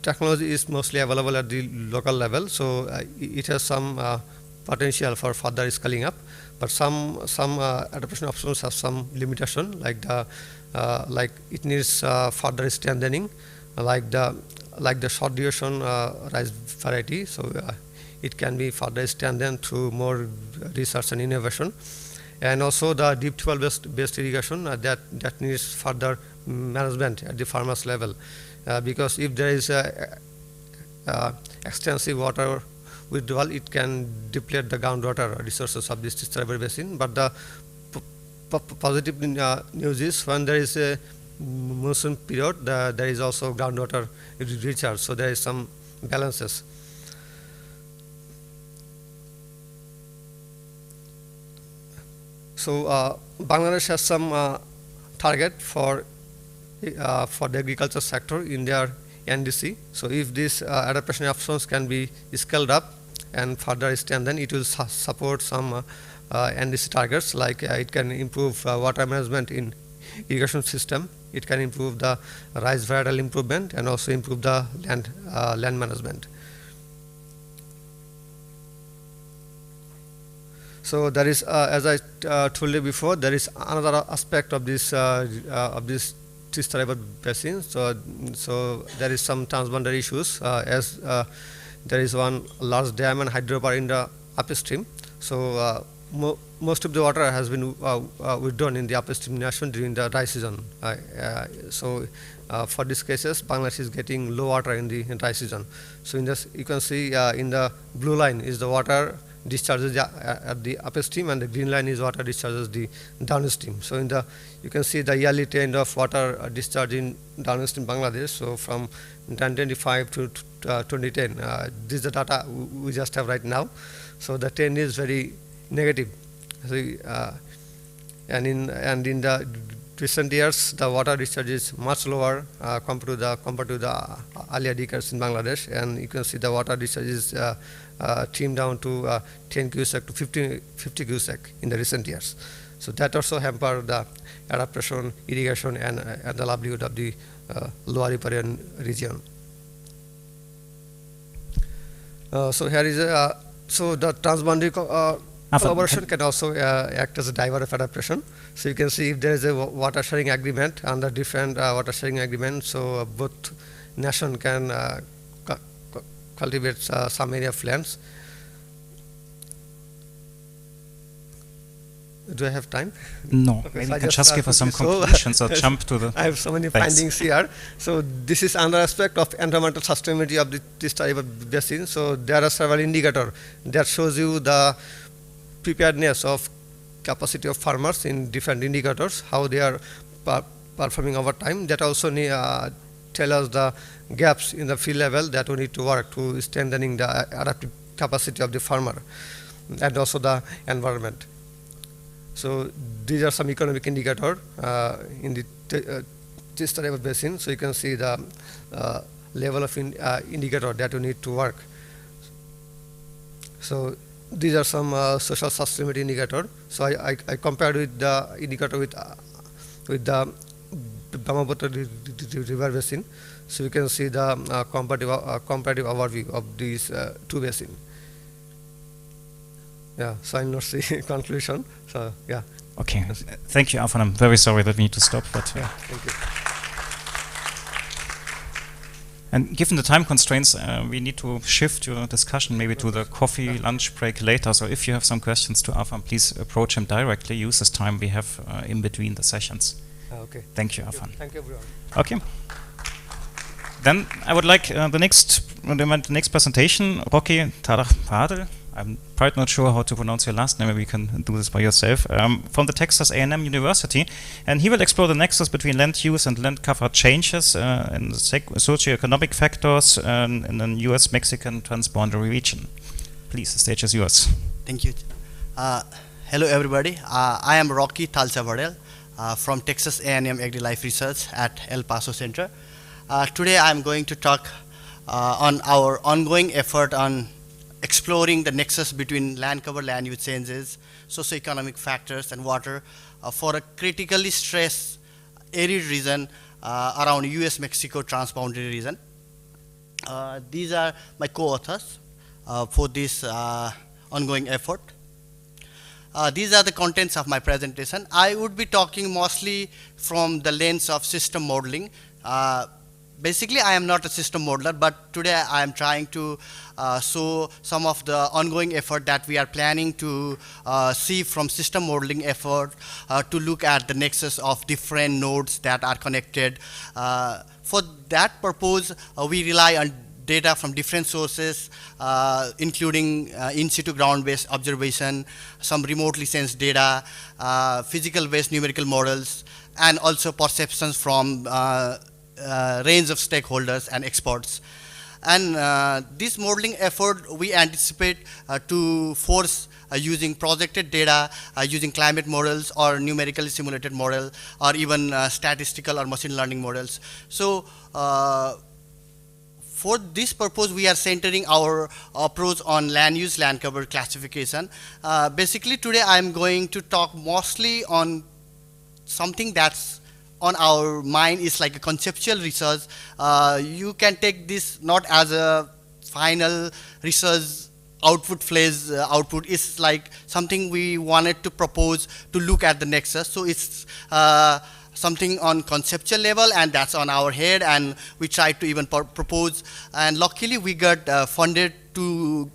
H: technology is mostly available at the local level, so it has some potential for further scaling up. But some adaptation options have some limitation, like it needs further strengthening, like the short duration rice variety. So it can be further strengthened through more research and innovation. And also the deep well based irrigation that needs further management at the farmers level, because if there is extensive water withdrawal, it can deplete the groundwater resources of this tribal basin. But the positive news is when there is a monsoon period, there is also groundwater recharge, so there is some balances. So Bangladesh has some target for the agriculture sector in their NDC. So if these adaptation options can be scaled up and further strengthened, it will support some NDC targets, like it can improve water management in irrigation system, it can improve the rice varietal improvement, and also improve the land management. So there is, as I told you before, there is another aspect of this Tista River basin. So there is some transboundary issues, as there is one large dam and hydropower in the upstream. So most of the water has been withdrawn in the upstream nation during the dry season. So for these cases, Bangladesh is getting low water in the dry season. So in this, you can see in the blue line is the water discharges at the upstream, and the green line is water discharges the downstream. So in the, you can see the yearly trend of water discharge in downstream Bangladesh. So from 1925 to 2010, this is the data we just have right now. So the trend is very negative. So, and in the recent years, the water discharge is much lower compared to the earlier decades in Bangladesh, and you can see the water discharge is trimmed down to 10 cubic to 50 cubic in the recent years. So that also hampered the adaptation, irrigation, and the livelihood of the lower riparian region. So here is so the transboundary collaboration can also act as a driver of adaptation. So you can see if there is a water sharing agreement under different water sharing agreements, so both nations can cultivate some area of lands. Do I have time?
A: No,
H: okay,
A: maybe
H: so
A: you can just give us some conclusions or jump to the...
H: I have so many findings here. So this is another aspect of environmental sustainability of this type of basin. So there are several indicators that shows you the preparedness of capacity of farmers in different indicators, how they are performing over time. That also tell us the gaps in the field level that we need to work to strengthening the adaptive capacity of the farmer and also the environment. So these are some economic indicators in the Tista River basin. So you can see the level of indicator that you need to work. So these are some social sustainability indicator. So I compared with the indicator with the Brahmaputra river basin. So you can see the comparative overview of these two basins. Yeah, so I'll not see conclusion. So yeah.
A: Okay, thank you, Afan. I'm very sorry that we need to stop, but yeah.
H: Thank you.
A: And given the time constraints, we need to shift your discussion maybe to the coffee lunch break later. So if you have some questions to Afan, please approach him directly. Use this time we have in between the sessions.
H: Okay.
A: Thank you, Afan.
H: Thank you, everyone.
A: Okay. Then I would like the next presentation, Rocky Tadach-Padel. I'm quite not sure how to pronounce your last name, maybe you can do this by yourself, from the Texas A&M University, and he will explore the nexus between land use and land cover changes and socioeconomic factors in the US-Mexican transboundary region. Please, the stage is yours.
I: Thank you. Hello everybody, I am Rocky Tadach-Padel from Texas A&M Agri-Life Research at El Paso Center. Today I am going to talk on our ongoing effort on exploring the nexus between land cover, land use changes, socioeconomic factors, and water for a critically stressed arid region around US-Mexico transboundary region. These are my co-authors for this ongoing effort. These are the contents of my presentation. I would be talking mostly from the lens of system modeling. Basically, I am not a system modeler, but today I am trying to show some of the ongoing effort that we are planning to see from system modeling effort to look at the nexus of different nodes that are connected. For that purpose, we rely on data from different sources, including in situ ground-based observation, some remotely sensed data, physical-based numerical models, and also perceptions from range of stakeholders and experts. And this modeling effort we anticipate to force using projected data, using climate models or numerically simulated model, or even statistical or machine learning models. So for this purpose, we are centering our approach on land use, land cover classification. Basically, today I'm going to talk mostly on something that's on our mind, is like a conceptual research. You can take this not as a final research output phase output. Is like something we wanted to propose to look at the nexus. So it's something on conceptual level, and that's on our head, and we tried to even propose, and luckily we got funded to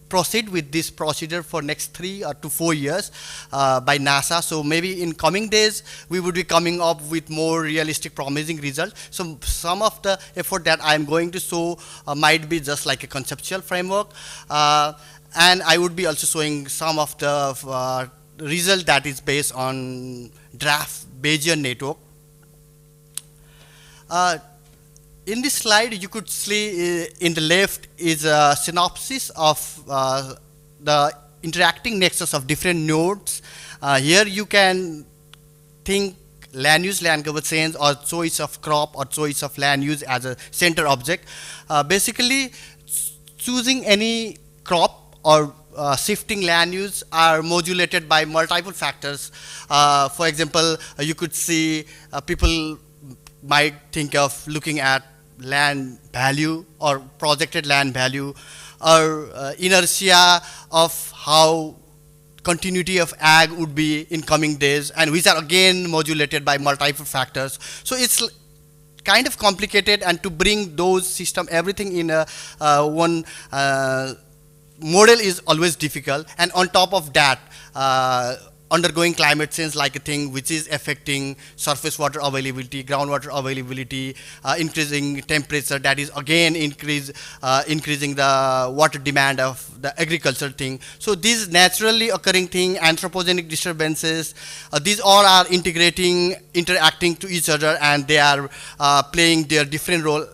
I: proceed with this procedure for next 3 to 4 years by NASA. So maybe in coming days we would be coming up with more realistic, promising results. So some of the effort that I'm going to show might be just like a conceptual framework, and I would be also showing some of the result that is based on draft Bayesian network. In this slide, you could see in the left is a synopsis of the interacting nexus of different nodes. Here you can think land use, land cover change, or choice of crop or choice of land use as a center object. Basically, choosing any crop or shifting land use are modulated by multiple factors. For example, you could see people might think of looking at land value or projected land value, or inertia of how continuity of ag would be in coming days, and which are again modulated by multiple factors. So it's kind of complicated, and to bring those system everything in a one model is always difficult. And on top of that, undergoing climate change like a thing which is affecting surface water availability, groundwater availability, increasing temperature, that is again increasing the water demand of the agriculture thing. So these naturally occurring thing, anthropogenic disturbances, these all are interacting to each other, and they are playing their different role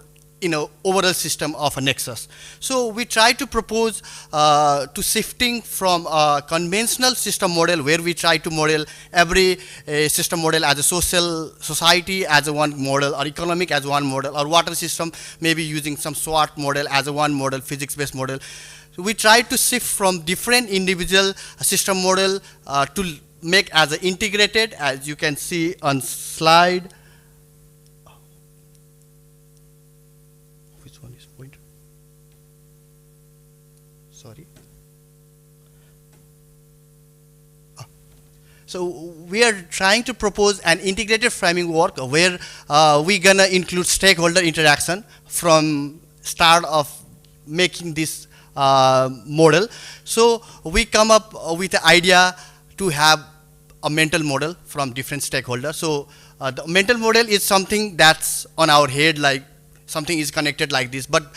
I: in an overall system of a nexus. So we try to propose to shifting from a conventional system model, where we try to model every system model as a society as a one model, or economic as one model, or water system maybe using some SWOT model as a one model, physics-based model. So we try to shift from different individual system model to make as an integrated, as you can see on slide. Sorry. So we are trying to propose an integrated framework where we're gonna include stakeholder interaction from start of making this model. So we come up with the idea to have a mental model from different stakeholders. So the mental model is something that's on our head, like something is connected like this, but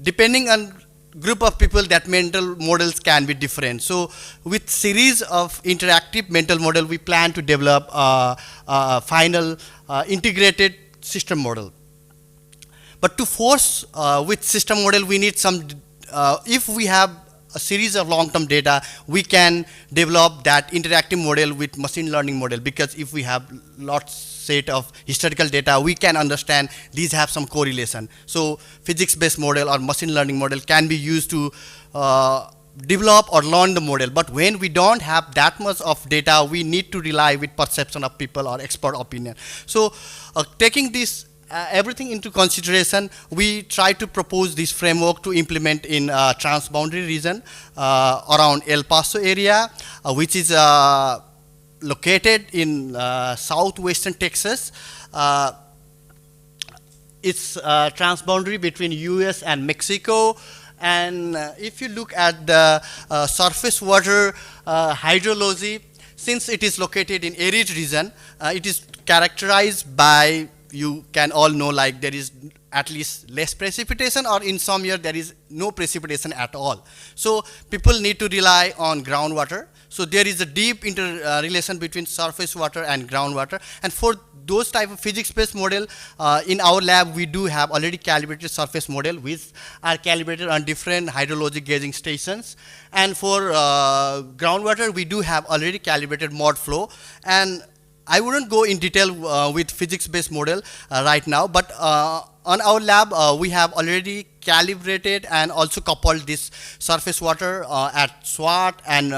I: depending on group of people, that mental models can be different. So with series of interactive mental model, we plan to develop a final integrated system model. But to force with system model, we need some, if we have a series of long-term data, we can develop that interactive model with machine learning model, because if we have lots set of historical data, we can understand these have some correlation. So physics-based model or machine learning model can be used to develop or learn the model. But when we don't have that much of data, we need to rely with perception of people or expert opinion. So taking this everything into consideration, we try to propose this framework to implement in transboundary region around El Paso area, which is located in southwestern Texas. It's transboundary between US and Mexico. And if you look at the surface water hydrology, since it is located in arid region, it is characterized by, you can all know, like there is at least less precipitation, or in some year there is no precipitation at all. So people need to rely on groundwater. So there is a deep interrelation between surface water and groundwater. And for those type of physics-based model, in our lab we do have already calibrated surface model which are calibrated on different hydrologic gauging stations. And for groundwater, we do have already calibrated mod flow. And I wouldn't go in detail with physics-based model right now, but on our lab, we have already calibrated and also coupled this surface water at SWAT and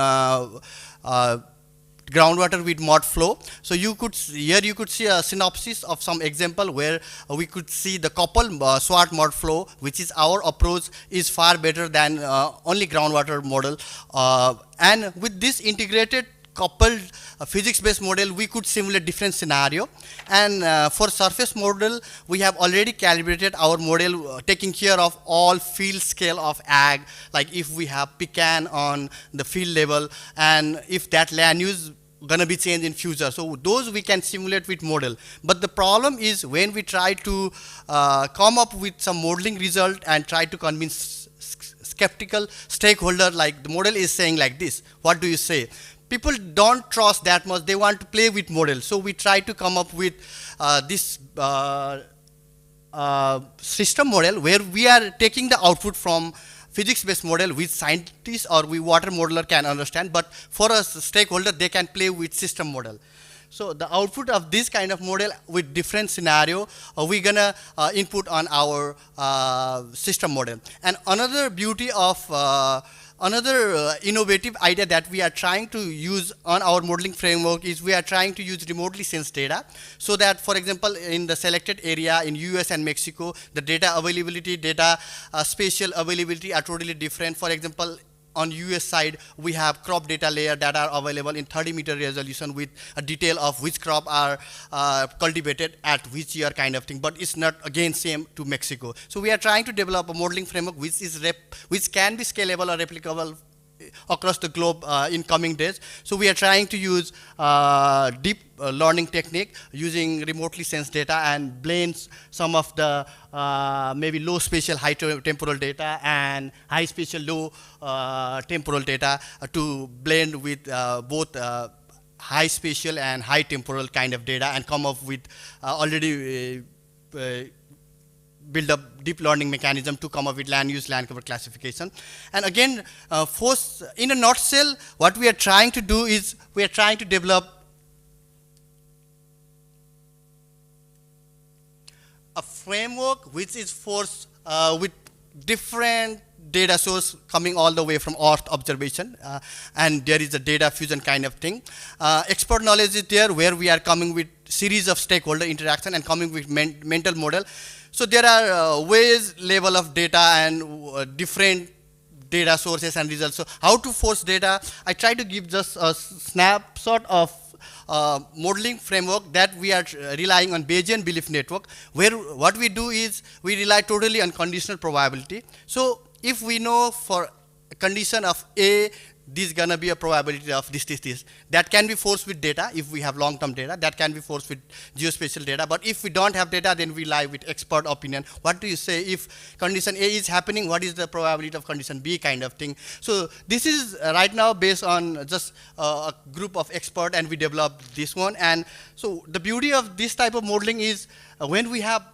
I: groundwater with mod flow. So you could here you could see a synopsis of some example where we could see the coupled SWAT mod flow, which is our approach, is far better than only groundwater model. And with this integrated coupled physics-based model, we could simulate different scenario. And for surface model, we have already calibrated our model taking care of all field scale of ag, like if we have pecan on the field level, and if that land use gonna be changed in future. So those we can simulate with model. But the problem is when we try to come up with some modeling result and try to convince skeptical stakeholder, like the model is saying like this, what do you say? People don't trust that much, they want to play with model. So we try to come up with this system model where we are taking the output from physics-based model which scientists or we water modeler can understand, but for a stakeholder, they can play with system model. So the output of this kind of model with different scenario, we're gonna input on our system model. And another beauty of another innovative idea that we are trying to use on our modeling framework is we are trying to use remotely sensed data, so that, for example, in the selected area in US and Mexico, the data availability, data spatial availability are totally different. For example, on US side, we have crop data layer that are available in 30-meter resolution with a detail of which crop are cultivated at which year kind of thing, but it's not again same to Mexico. So we are trying to develop a modeling framework which can be scalable or replicable across the globe in coming days. So we are trying to use deep learning technique using remotely sensed data and blend some of the maybe low spatial high temporal data and high spatial low temporal data to blend with both high spatial and high temporal kind of data and come up with already build up deep learning mechanism to come up with land use, land cover classification. And again, in a nutshell, what we are trying to do is we are trying to develop a framework which is forced with different data source coming all the way from Earth observation, and there is a data fusion kind of thing. Expert knowledge is there where we are coming with series of stakeholder interaction and coming with mental model. So there are ways level of data and different data sources and results. So how to force data? I try to give just a snapshot of modeling framework that we are relying on Bayesian belief network, where what we do is we rely totally on conditional probability. So if we know for a condition of A, this is gonna be a probability of this. That can be forced with data if we have long-term data. That can be forced with geospatial data. But if we don't have data, then we lie with expert opinion. What do you say if condition A is happening? What is the probability of condition B kind of thing? So this is right now based on just a group of experts, and we developed this one. And so the beauty of this type of modeling is when we have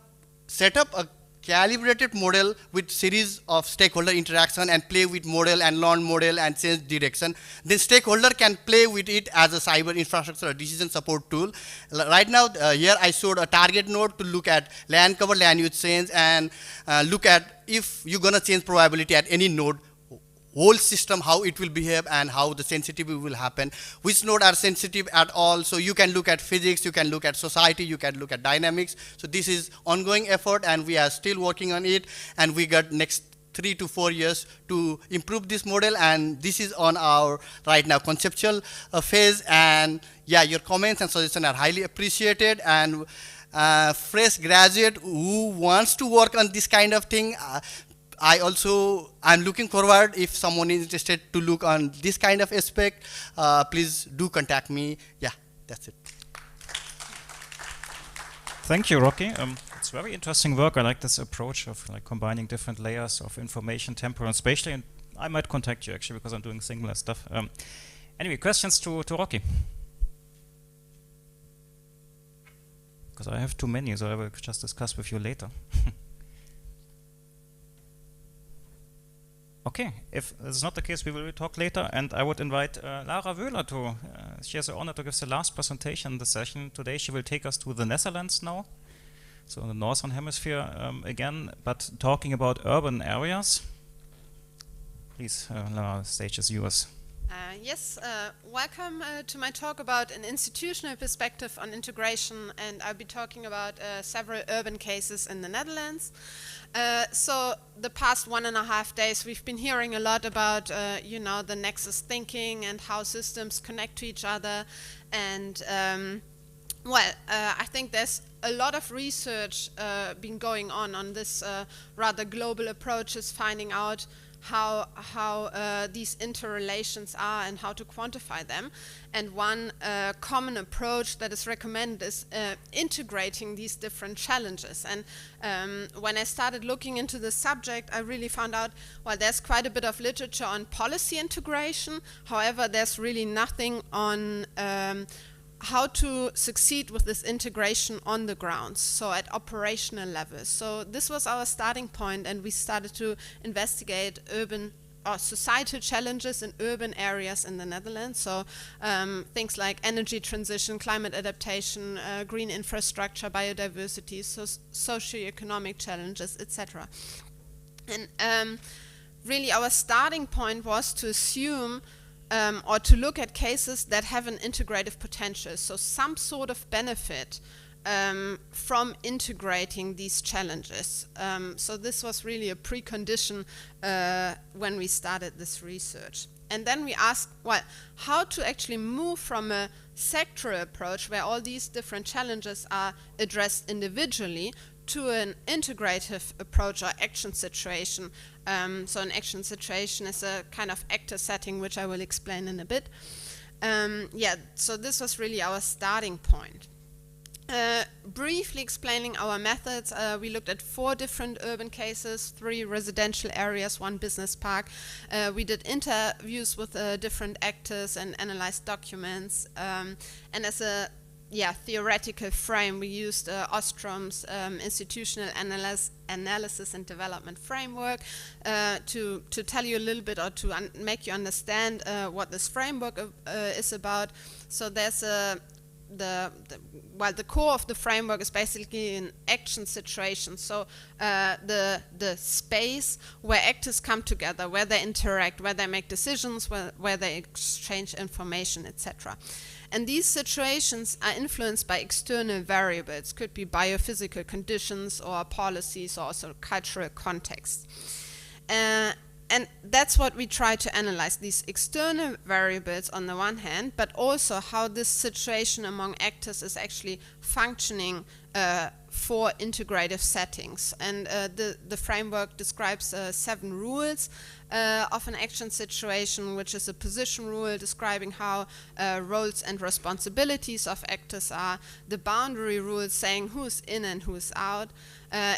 I: set up a calibrated model with series of stakeholder interaction and play with model and learn model and change direction, then stakeholder can play with it as a cyber infrastructure or decision support tool. Right now, here I showed a target node to look at land cover, land use change, and look at if you're gonna change probability at any node, whole system, how it will behave and how the sensitivity will happen, which node are sensitive at all. So you can look at physics, you can look at society, you can look at dynamics. So this is ongoing effort and we are still working on it, and we got next 3 to 4 years to improve this model, and this is on our right now conceptual phase. And yeah, your comments and suggestions are highly appreciated, and fresh graduate who wants to work on this kind of thing, I'm looking forward if someone is interested to look on this kind of aspect, please do contact me. Yeah, that's it.
A: Thank you, Rocky. It's very interesting work. I like this approach of like combining different layers of information, temporal and spatially, and I might contact you actually because I'm doing similar stuff. Anyway, questions to Rocky? because I have too many, so I will just discuss with you later. Okay, if this is not the case, we will talk later, and I would invite Lara Wöhler to, she has the honor to give the last presentation in the session today. She will take us to the Netherlands now, so in the Northern Hemisphere again, but talking about urban areas. Please, Lara, the stage is yours.
J: Yes, welcome to my talk about an institutional perspective on integration, and I'll be talking about several urban cases in the Netherlands. So the past 1.5 days we've been hearing a lot about the nexus thinking and how systems connect to each other, and I think there's a lot of research been going on this rather global approaches, finding out how these interrelations are and how to quantify them. And one common approach that is recommended is integrating these different challenges. And when I started looking into the subject, I really found out, well, there's quite a bit of literature on policy integration. However, there's really nothing on how to succeed with this integration on the ground, so at operational levels. So this was our starting point, and we started to investigate urban or societal challenges in urban areas in the Netherlands. So things like energy transition, climate adaptation, green infrastructure, biodiversity, socioeconomic challenges, etc. And really our starting point was to assume or to look at cases that have an integrative potential, so some sort of benefit from integrating these challenges. So this was really a precondition when we started this research. And then we asked, well, how to actually move from a sectoral approach where all these different challenges are addressed individually to an integrative approach or action situation. So an action situation is a kind of actor setting, which I will explain in a bit. So this was really our starting point. Briefly explaining our methods, we looked at 4 different urban cases, 3 residential areas, 1 business park. We did interviews with different actors and analyzed documents. And as a theoretical frame, we used Ostrom's institutional analysis and development framework to tell you a little bit, or to make you understand what this framework is about. So there's the core of the framework is basically an action situation. So the space where actors come together, where they interact, where they make decisions, where they exchange information, etc. And these situations are influenced by external variables, could be biophysical conditions or policies or also cultural context. And that's what we try to analyze, these external variables on the one hand, but also how this situation among actors is actually functioning for integrative settings. And the framework describes 7 rules of an action situation, which is a position rule describing how roles and responsibilities of actors are, the boundary rule saying who's in and who's out,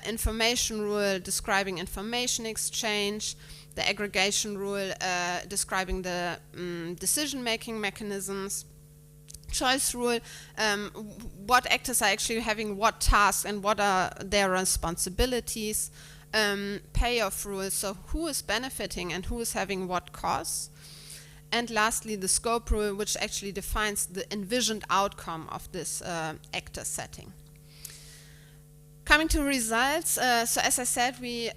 J: information rule describing information exchange, the aggregation rule describing the decision-making mechanisms, choice rule, what actors are actually having what tasks and what are their responsibilities, payoff rule, so who is benefiting and who is having what costs, and lastly the scope rule, which actually defines the envisioned outcome of this actor setting. Coming to results, so as I said, we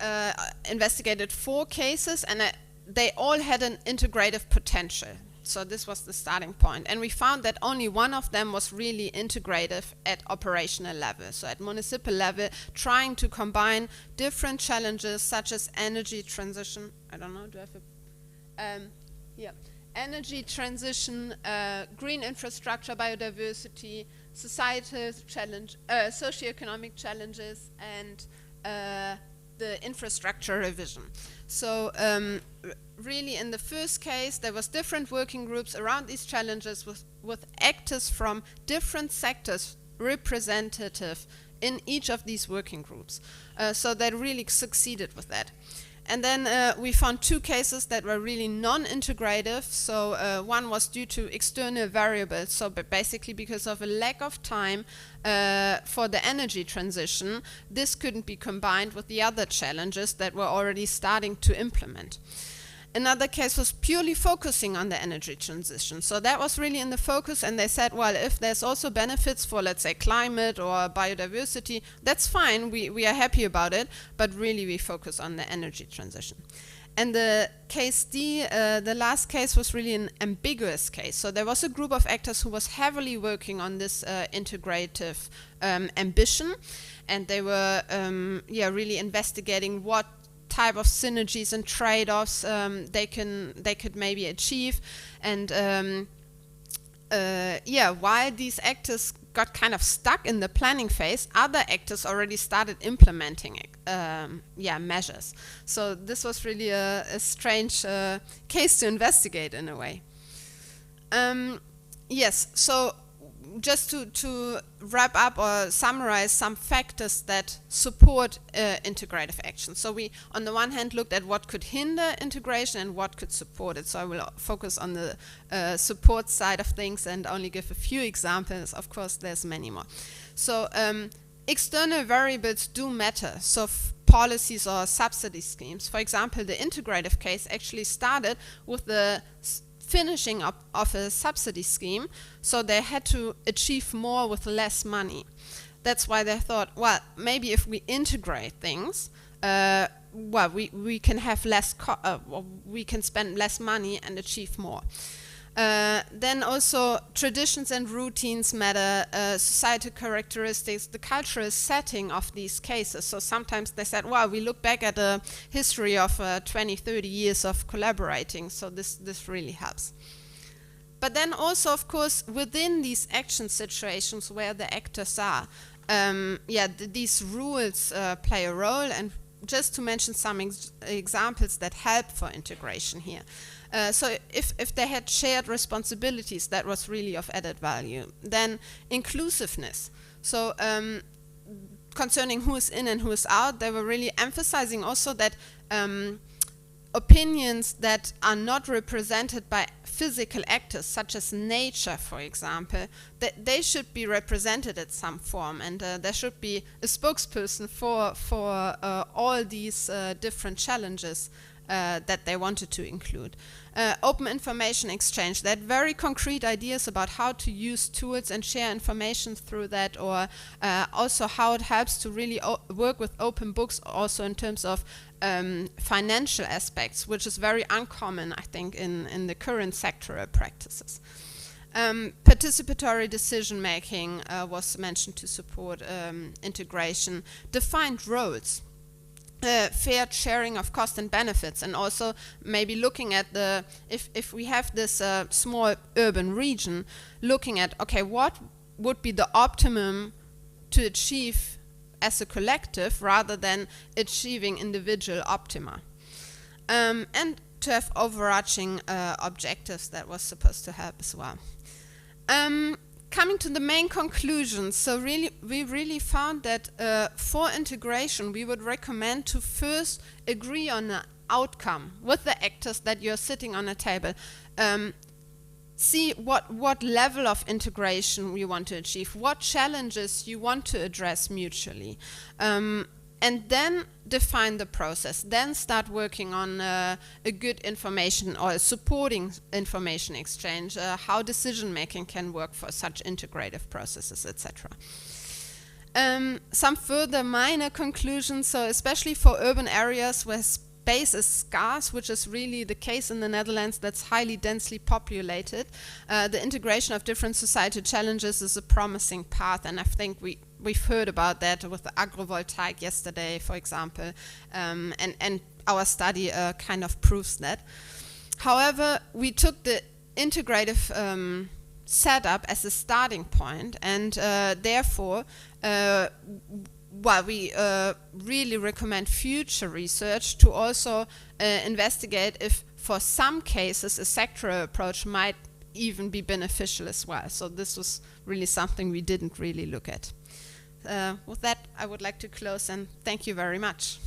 J: investigated 4 cases, and they all had an integrative potential. So this was the starting point. And we found that only one of them was really integrative at operational level, so at municipal level, trying to combine different challenges such as energy transition. I don't know, do I have a... energy transition, green infrastructure, biodiversity, societal challenge, socioeconomic challenges, and the infrastructure revision. So really in the first case there was different working groups around these challenges with actors from different sectors representative in each of these working groups. So they really succeeded with that. And then we found 2 cases that were really non-integrative. So one was due to external variables. So basically because of a lack of time for the energy transition, this couldn't be combined with the other challenges that were already starting to implement. Another case was purely focusing on the energy transition. So that was really in the focus, and they said, well, if there's also benefits for, let's say, climate or biodiversity, that's fine, we are happy about it, but really we focus on the energy transition. And the case D, the last case, was really an ambiguous case. So there was a group of actors who was heavily working on this integrative ambition, and they were really investigating what type of synergies and trade-offs they could maybe achieve, and while these actors got kind of stuck in the planning phase, other actors already started implementing measures. So this was really a strange case to investigate in a way. Yes, so just to wrap up or summarize some factors that support integrative action. So we, on the one hand, looked at what could hinder integration and what could support it. So I will focus on the support side of things and only give a few examples. Of course, there's many more. So external variables do matter. So policies or subsidy schemes. For example, the integrative case actually started with the finishing up of a subsidy scheme, so they had to achieve more with less money. That's why they thought, well, maybe if we integrate things, we can have less, we can spend less money and achieve more. Then also traditions and routines matter, societal characteristics, the cultural setting of these cases. So sometimes they said, well, we look back at a history of 20, 30 years of collaborating, so this really helps. But then also, of course, within these action situations where the actors are, these rules play a role, and just to mention some examples that help for integration here. So if they had shared responsibilities, that was really of added value. Then inclusiveness. So concerning who is in and who is out, they were really emphasizing also that opinions that are not represented by physical actors, such as nature, for example, that they should be represented in some form, and there should be a spokesperson for all these different challenges that they wanted to include. Open information exchange, that very concrete ideas about how to use tools and share information through that, or also how it helps to really work with open books also in terms of financial aspects, which is very uncommon, I think, in the current sectoral practices. Participatory decision making was mentioned to support integration. Defined roles. Fair sharing of cost and benefits, and also maybe looking at the, if we have this small urban region, looking at, okay, what would be the optimum to achieve as a collective rather than achieving individual optima. And to have overarching objectives, that was supposed to help as well. Coming to the main conclusions, so we really found that for integration we would recommend to first agree on an outcome with the actors that you're sitting on a table. See what level of integration you want to achieve, what challenges you want to address mutually. And then define the process, then start working on a good information or supporting information exchange, how decision making can work for such integrative processes, etc. Some further minor conclusions, so especially for urban areas where space is scarce, which is really the case in the Netherlands, that's highly densely populated, the integration of different societal challenges is a promising path, and I think we've heard about that with the agrovoltaic yesterday, for example, and our study kind of proves that. However, we took the integrative setup as a starting point, and therefore, while we really recommend future research to also investigate if for some cases a sectoral approach might even be beneficial as well. So this was really something we didn't really look at. With that, I would like to close and thank you very much.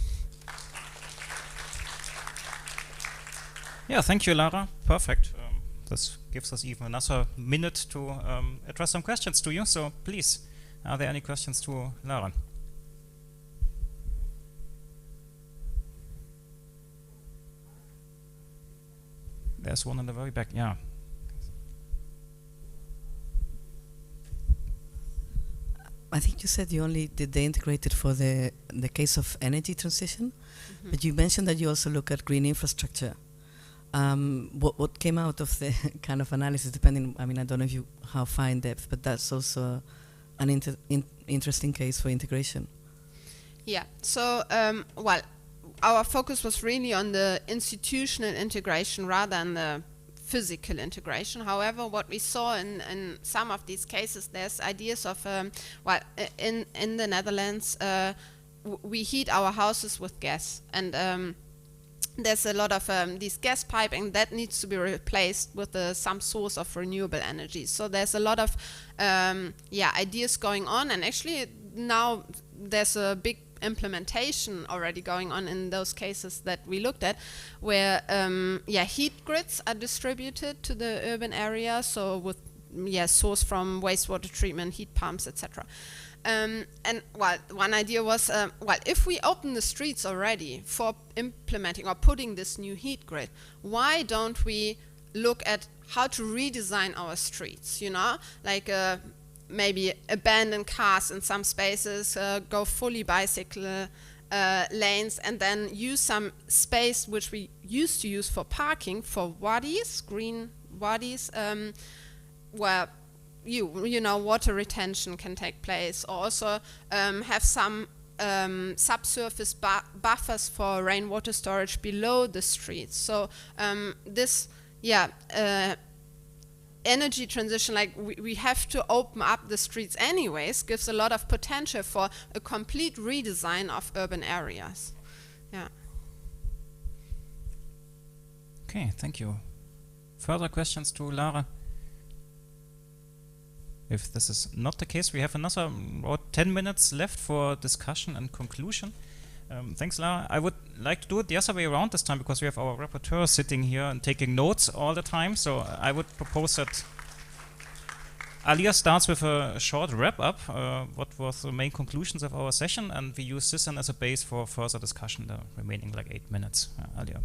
A: Yeah, thank you, Lara. Perfect. This gives us even another minute to address some questions to you. So please, are there any questions to Lara? There's one in the very back. Yeah.
K: I think you said you only did the integrated for the case of energy transition, but you mentioned that you also look at green infrastructure. What came out of the kind of analysis, depending, I mean, I don't know if you how far in depth, but that's also an interesting case for integration.
J: Yeah, so, well, our focus was really on the institutional integration rather than the physical integration. However, what we saw in some of these cases, there's ideas of, well, in the Netherlands, we heat our houses with gas, and there's a lot of these gas piping that needs to be replaced with some source of renewable energy. So there's a lot of ideas going on, and actually now there's a big implementation already going on in those cases that we looked at, where heat grids are distributed to the urban area, so with source from wastewater treatment, heat pumps, etc. And well, one idea was, well, if we open the streets already for implementing or putting this new heat grid, why don't we look at how to redesign our streets, you know, like maybe abandon cars in some spaces, go fully bicycle lanes, and then use some space which we used to use for parking for wadis, green wadis, where you know, water retention can take place. Also have some subsurface buffers for rainwater storage below the streets. So this, energy transition, like we have to open up the streets anyways, gives a lot of potential for a complete redesign of urban areas. Yeah.
A: Okay, thank you. Further questions to Lara? If this is not the case, we have another about 10 minutes left for discussion and conclusion. Thanks, Lara. I would like to do it the other way around this time, because we have our rapporteur sitting here and taking notes all the time. So I would propose that Alia starts with a short wrap-up, what was the main conclusions of our session, and we use this then as a base for further discussion, the remaining like 8 minutes. Alia.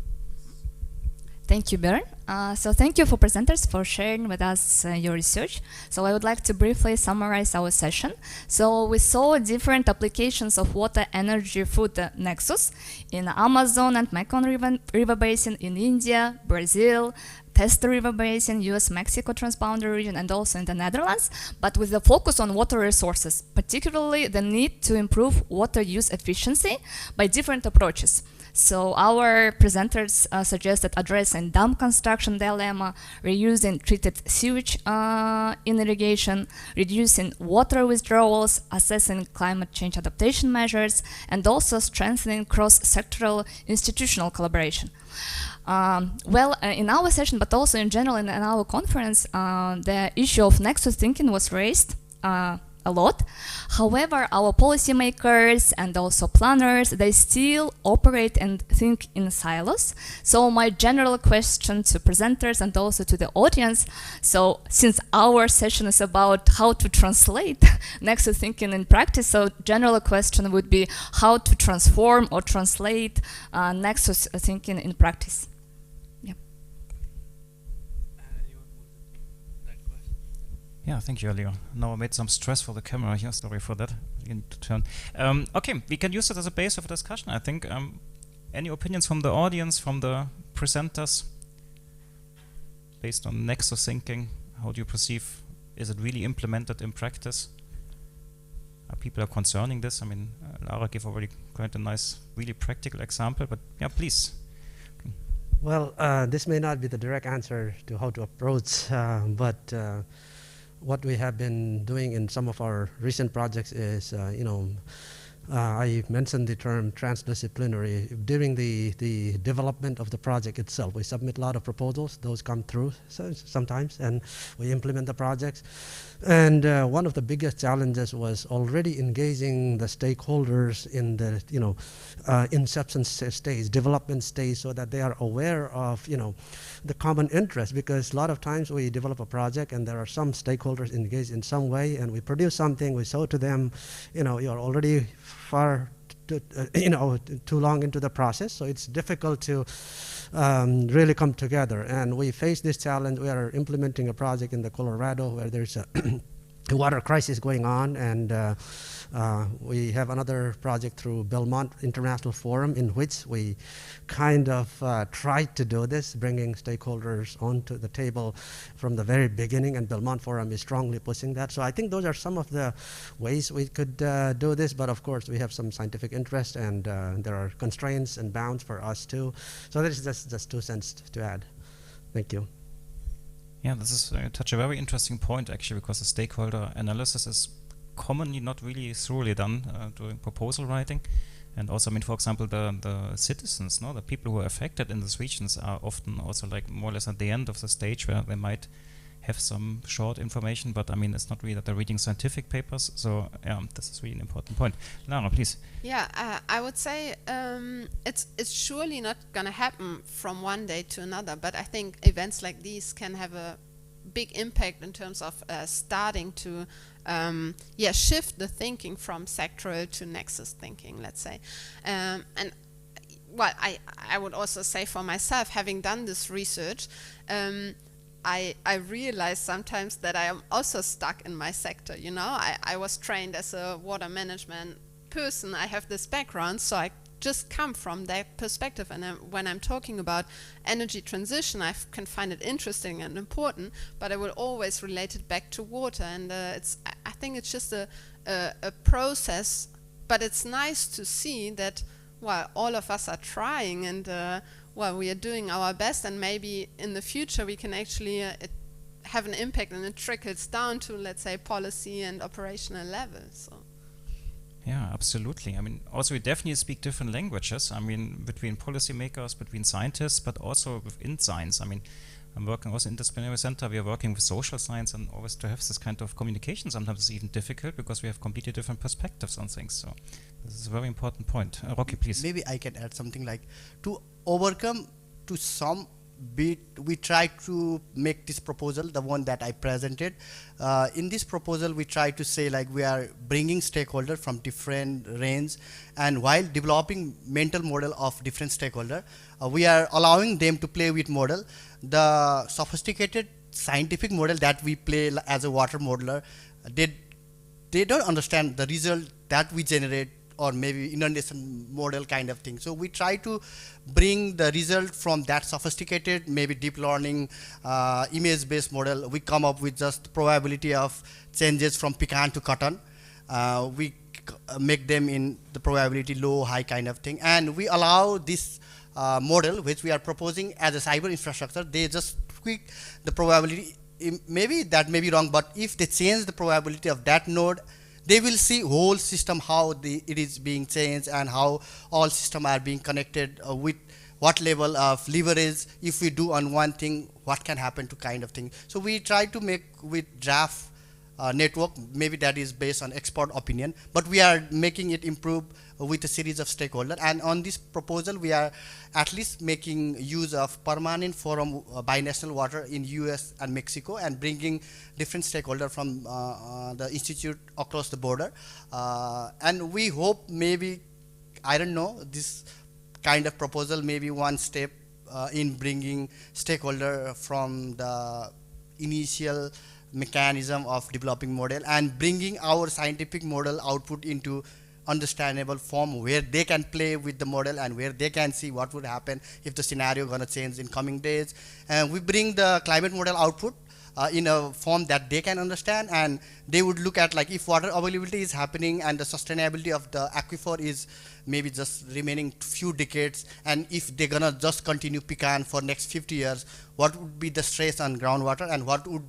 L: Thank you, Björn. So thank you for presenters for sharing with us your research. So I would like to briefly summarize our session. So we saw different applications of water energy through the nexus in Amazon and Mekong River Basin in India, Brazil, Testa River Basin, US-Mexico transboundary region, and also in the Netherlands, but with the focus on water resources, particularly the need to improve water use efficiency by different approaches. So our presenters suggested addressing dam construction dilemma, reusing treated sewage in irrigation, reducing water withdrawals, assessing climate change adaptation measures, and also strengthening cross-sectoral institutional collaboration. In our session, but also in general in our conference, the issue of nexus thinking was raised a lot. However, our policymakers and also planners, they still operate and think in silos. So my general question to presenters and also to the audience, so since our session is about how to translate nexus thinking in practice, so general question would be how to transform or translate nexus thinking in practice.
A: Yeah, thank you, Leo. Now I made some stress for the camera here. Sorry for that. You need to turn. Okay, we can use it as a base of a discussion, I think. Any opinions from the audience, from the presenters? Based on nexus thinking, how do you perceive, is it really implemented in practice? Are people concerning this? I mean, Lara gave already quite a nice, really practical example, but yeah, please. Okay.
B: Well, this may not be the direct answer to how to approach, but what we have been doing in some of our recent projects is, I mentioned the term transdisciplinary. During the development of the project itself, we submit a lot of proposals. Those come through sometimes, and we implement the projects. And one of the biggest challenges was already engaging the stakeholders in the inception stage, development stage, so that they are aware of the common interest. Because a lot of times we develop a project and there are some stakeholders engaged in some way, and we produce something, we show to them, you're already far too long into the process, so it's difficult to really come together. And we face this challenge. We are implementing a project in the Colorado where there's a water crisis going on, and we have another project through Belmont International Forum in which we kind of tried to do this, bringing stakeholders onto the table from the very beginning, and Belmont Forum is strongly pushing that. So I think those are some of the ways we could do this, but of course we have some scientific interest, and there are constraints and bounds for us too. So this is just 2 cents to add. Thank you.
A: Yeah, this is touch a very interesting point actually, because the stakeholder analysis is commonly not really thoroughly done during proposal writing. And also, I mean, for example, the citizens, the people who are affected in these regions are often also like more or less at the end of the stage where they might have some short information, but I mean, it's not really that they're reading scientific papers. So yeah, this is really an important point. Lara, please.
J: Yeah, I would say it's surely not going to happen from one day to another, but I think events like these can have a big impact in terms of starting to shift the thinking from sectoral to nexus thinking, let's say. And well, I would also say for myself, having done this research, I realize sometimes that I am also stuck in my sector. I was trained as a water management person. I have this background, so I just come from that perspective. And when I'm talking about energy transition, I can find it interesting and important, but I will always relate it back to water. And I think it's just a process, but it's nice to see that while all of us are trying and we are doing our best, and maybe in the future we can actually have an impact, and it trickles down to, let's say, policy and operational level. So.
A: Yeah, absolutely. I mean, also we definitely speak different languages. I mean, between policymakers, between scientists, but also within science. I mean, I'm working also in the Interdisciplinary Center. We are working with social science, and always to have this kind of communication sometimes is even difficult because we have completely different perspectives on things. So this is a very important point. Rocky, please.
I: Maybe I can add something like, to overcome to some bit, we try to make this proposal, the one that I presented. In this proposal, we try to say like we are bringing stakeholders from different range, and while developing mental model of different stakeholder, we are allowing them to play with model. The sophisticated scientific model that we play as a water modeler, they don't understand the result that we generate, or maybe inundation model kind of thing. So we try to bring the result from that sophisticated, maybe deep learning, image-based model. We come up with just probability of changes from pecan to cotton. We make them in the probability low, high kind of thing. And we allow this model, which we are proposing as a cyber infrastructure, they just tweak the probability. Maybe that may be wrong, but if they change the probability of that node, they will see whole system, how it is being changed, and how all systems are being connected with what level of leverage. If we do on one thing, what can happen to kind of thing. So we try to make with draft network, maybe that is based on expert opinion, but we are making it improve with a series of stakeholders. And on this proposal, we are at least making use of permanent forum binational water in US and Mexico, and bringing different stakeholders from the institute across the border. And we hope maybe, I don't know, this kind of proposal may be one step in bringing stakeholder from the initial mechanism of developing model and bringing our scientific model output into understandable form, where they can play with the model and where they can see what would happen if the scenario gonna change in coming days. And we bring the climate model output in a form that they can understand, and they would look at like if water availability is happening and the sustainability of the aquifer is maybe just remaining few decades, and if they're gonna just continue pecan for next 50 years, what would be the stress on groundwater, and what would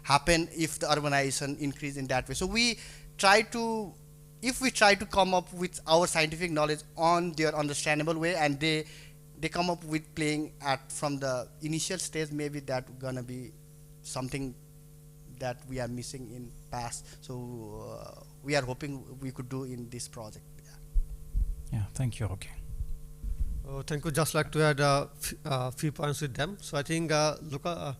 I: happen if the urbanization increase in that way. So we try to if we try to come up with our scientific knowledge on their understandable way, and they come up with playing at from the initial stage, maybe that gonna be something that we are missing in past. So we are hoping we could do in this project.
A: Yeah, thank you. Okay.
H: Thank you. Just like to add a few points with them. So I think local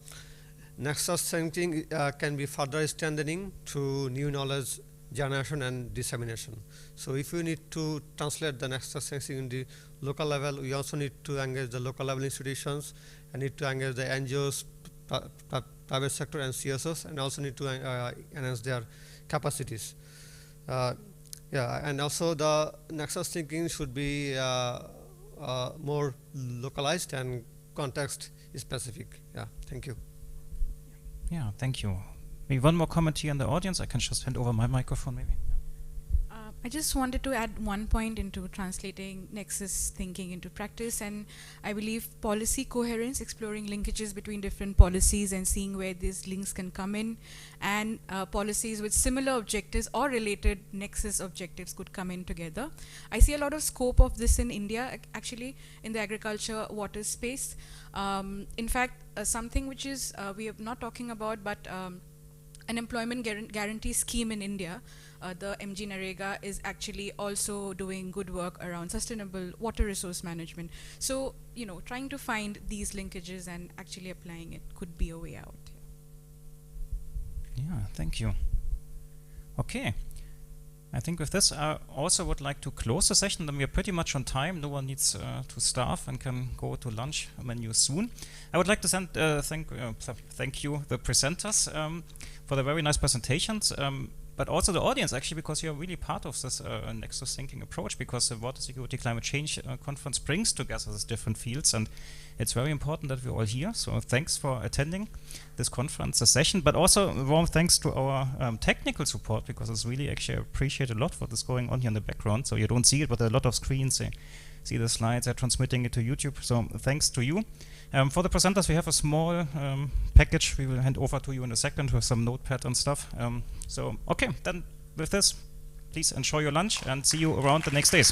H: nexus thinking can be further strengthening through new knowledge generation and dissemination. So if we need to translate the nexus thinking in the local level, we also need to engage the local level institutions and need to engage the NGOs, private sector and CSOs, and also need to enhance their capacities. Yeah, and also the nexus thinking should be more localized and context specific. Yeah, thank you.
A: Yeah, thank you. Maybe one more comment here in the audience. I can just hand over my microphone, maybe.
M: I just wanted to add one point into translating nexus thinking into practice, and I believe policy coherence, exploring linkages between different policies and seeing where these links can come in, and policies with similar objectives or related nexus objectives could come in together. I see a lot of scope of this in India, actually, in the agriculture water space. In fact, something which is we are not talking about, but an employment guarantee scheme in India, the MG Narega, is actually also doing good work around sustainable water resource management. So, you know, trying to find these linkages and actually applying it could be a way out.
A: Yeah, thank you. Okay. I think with this, I also would like to close the session. Then we are pretty much on time. No one needs to starve and can go to lunch menu soon. I would like to thank you, the presenters, for the very nice presentations, but also the audience, actually, because you're really part of this nexus thinking approach, because the Water Security Climate Change Conference brings together these different fields, and it's very important that we're all here. So thanks for attending this conference, this session, but also a warm thanks to our technical support, because it's really actually I appreciate a lot what is going on here in the background. So you don't see it, but there are a lot of screens. They see the slides, they're transmitting it to YouTube. So thanks to you. For the presenters, we have a small package we will hand over to you in a second with some notepad and stuff. So, okay, then with this, please enjoy your lunch and see you around the next days.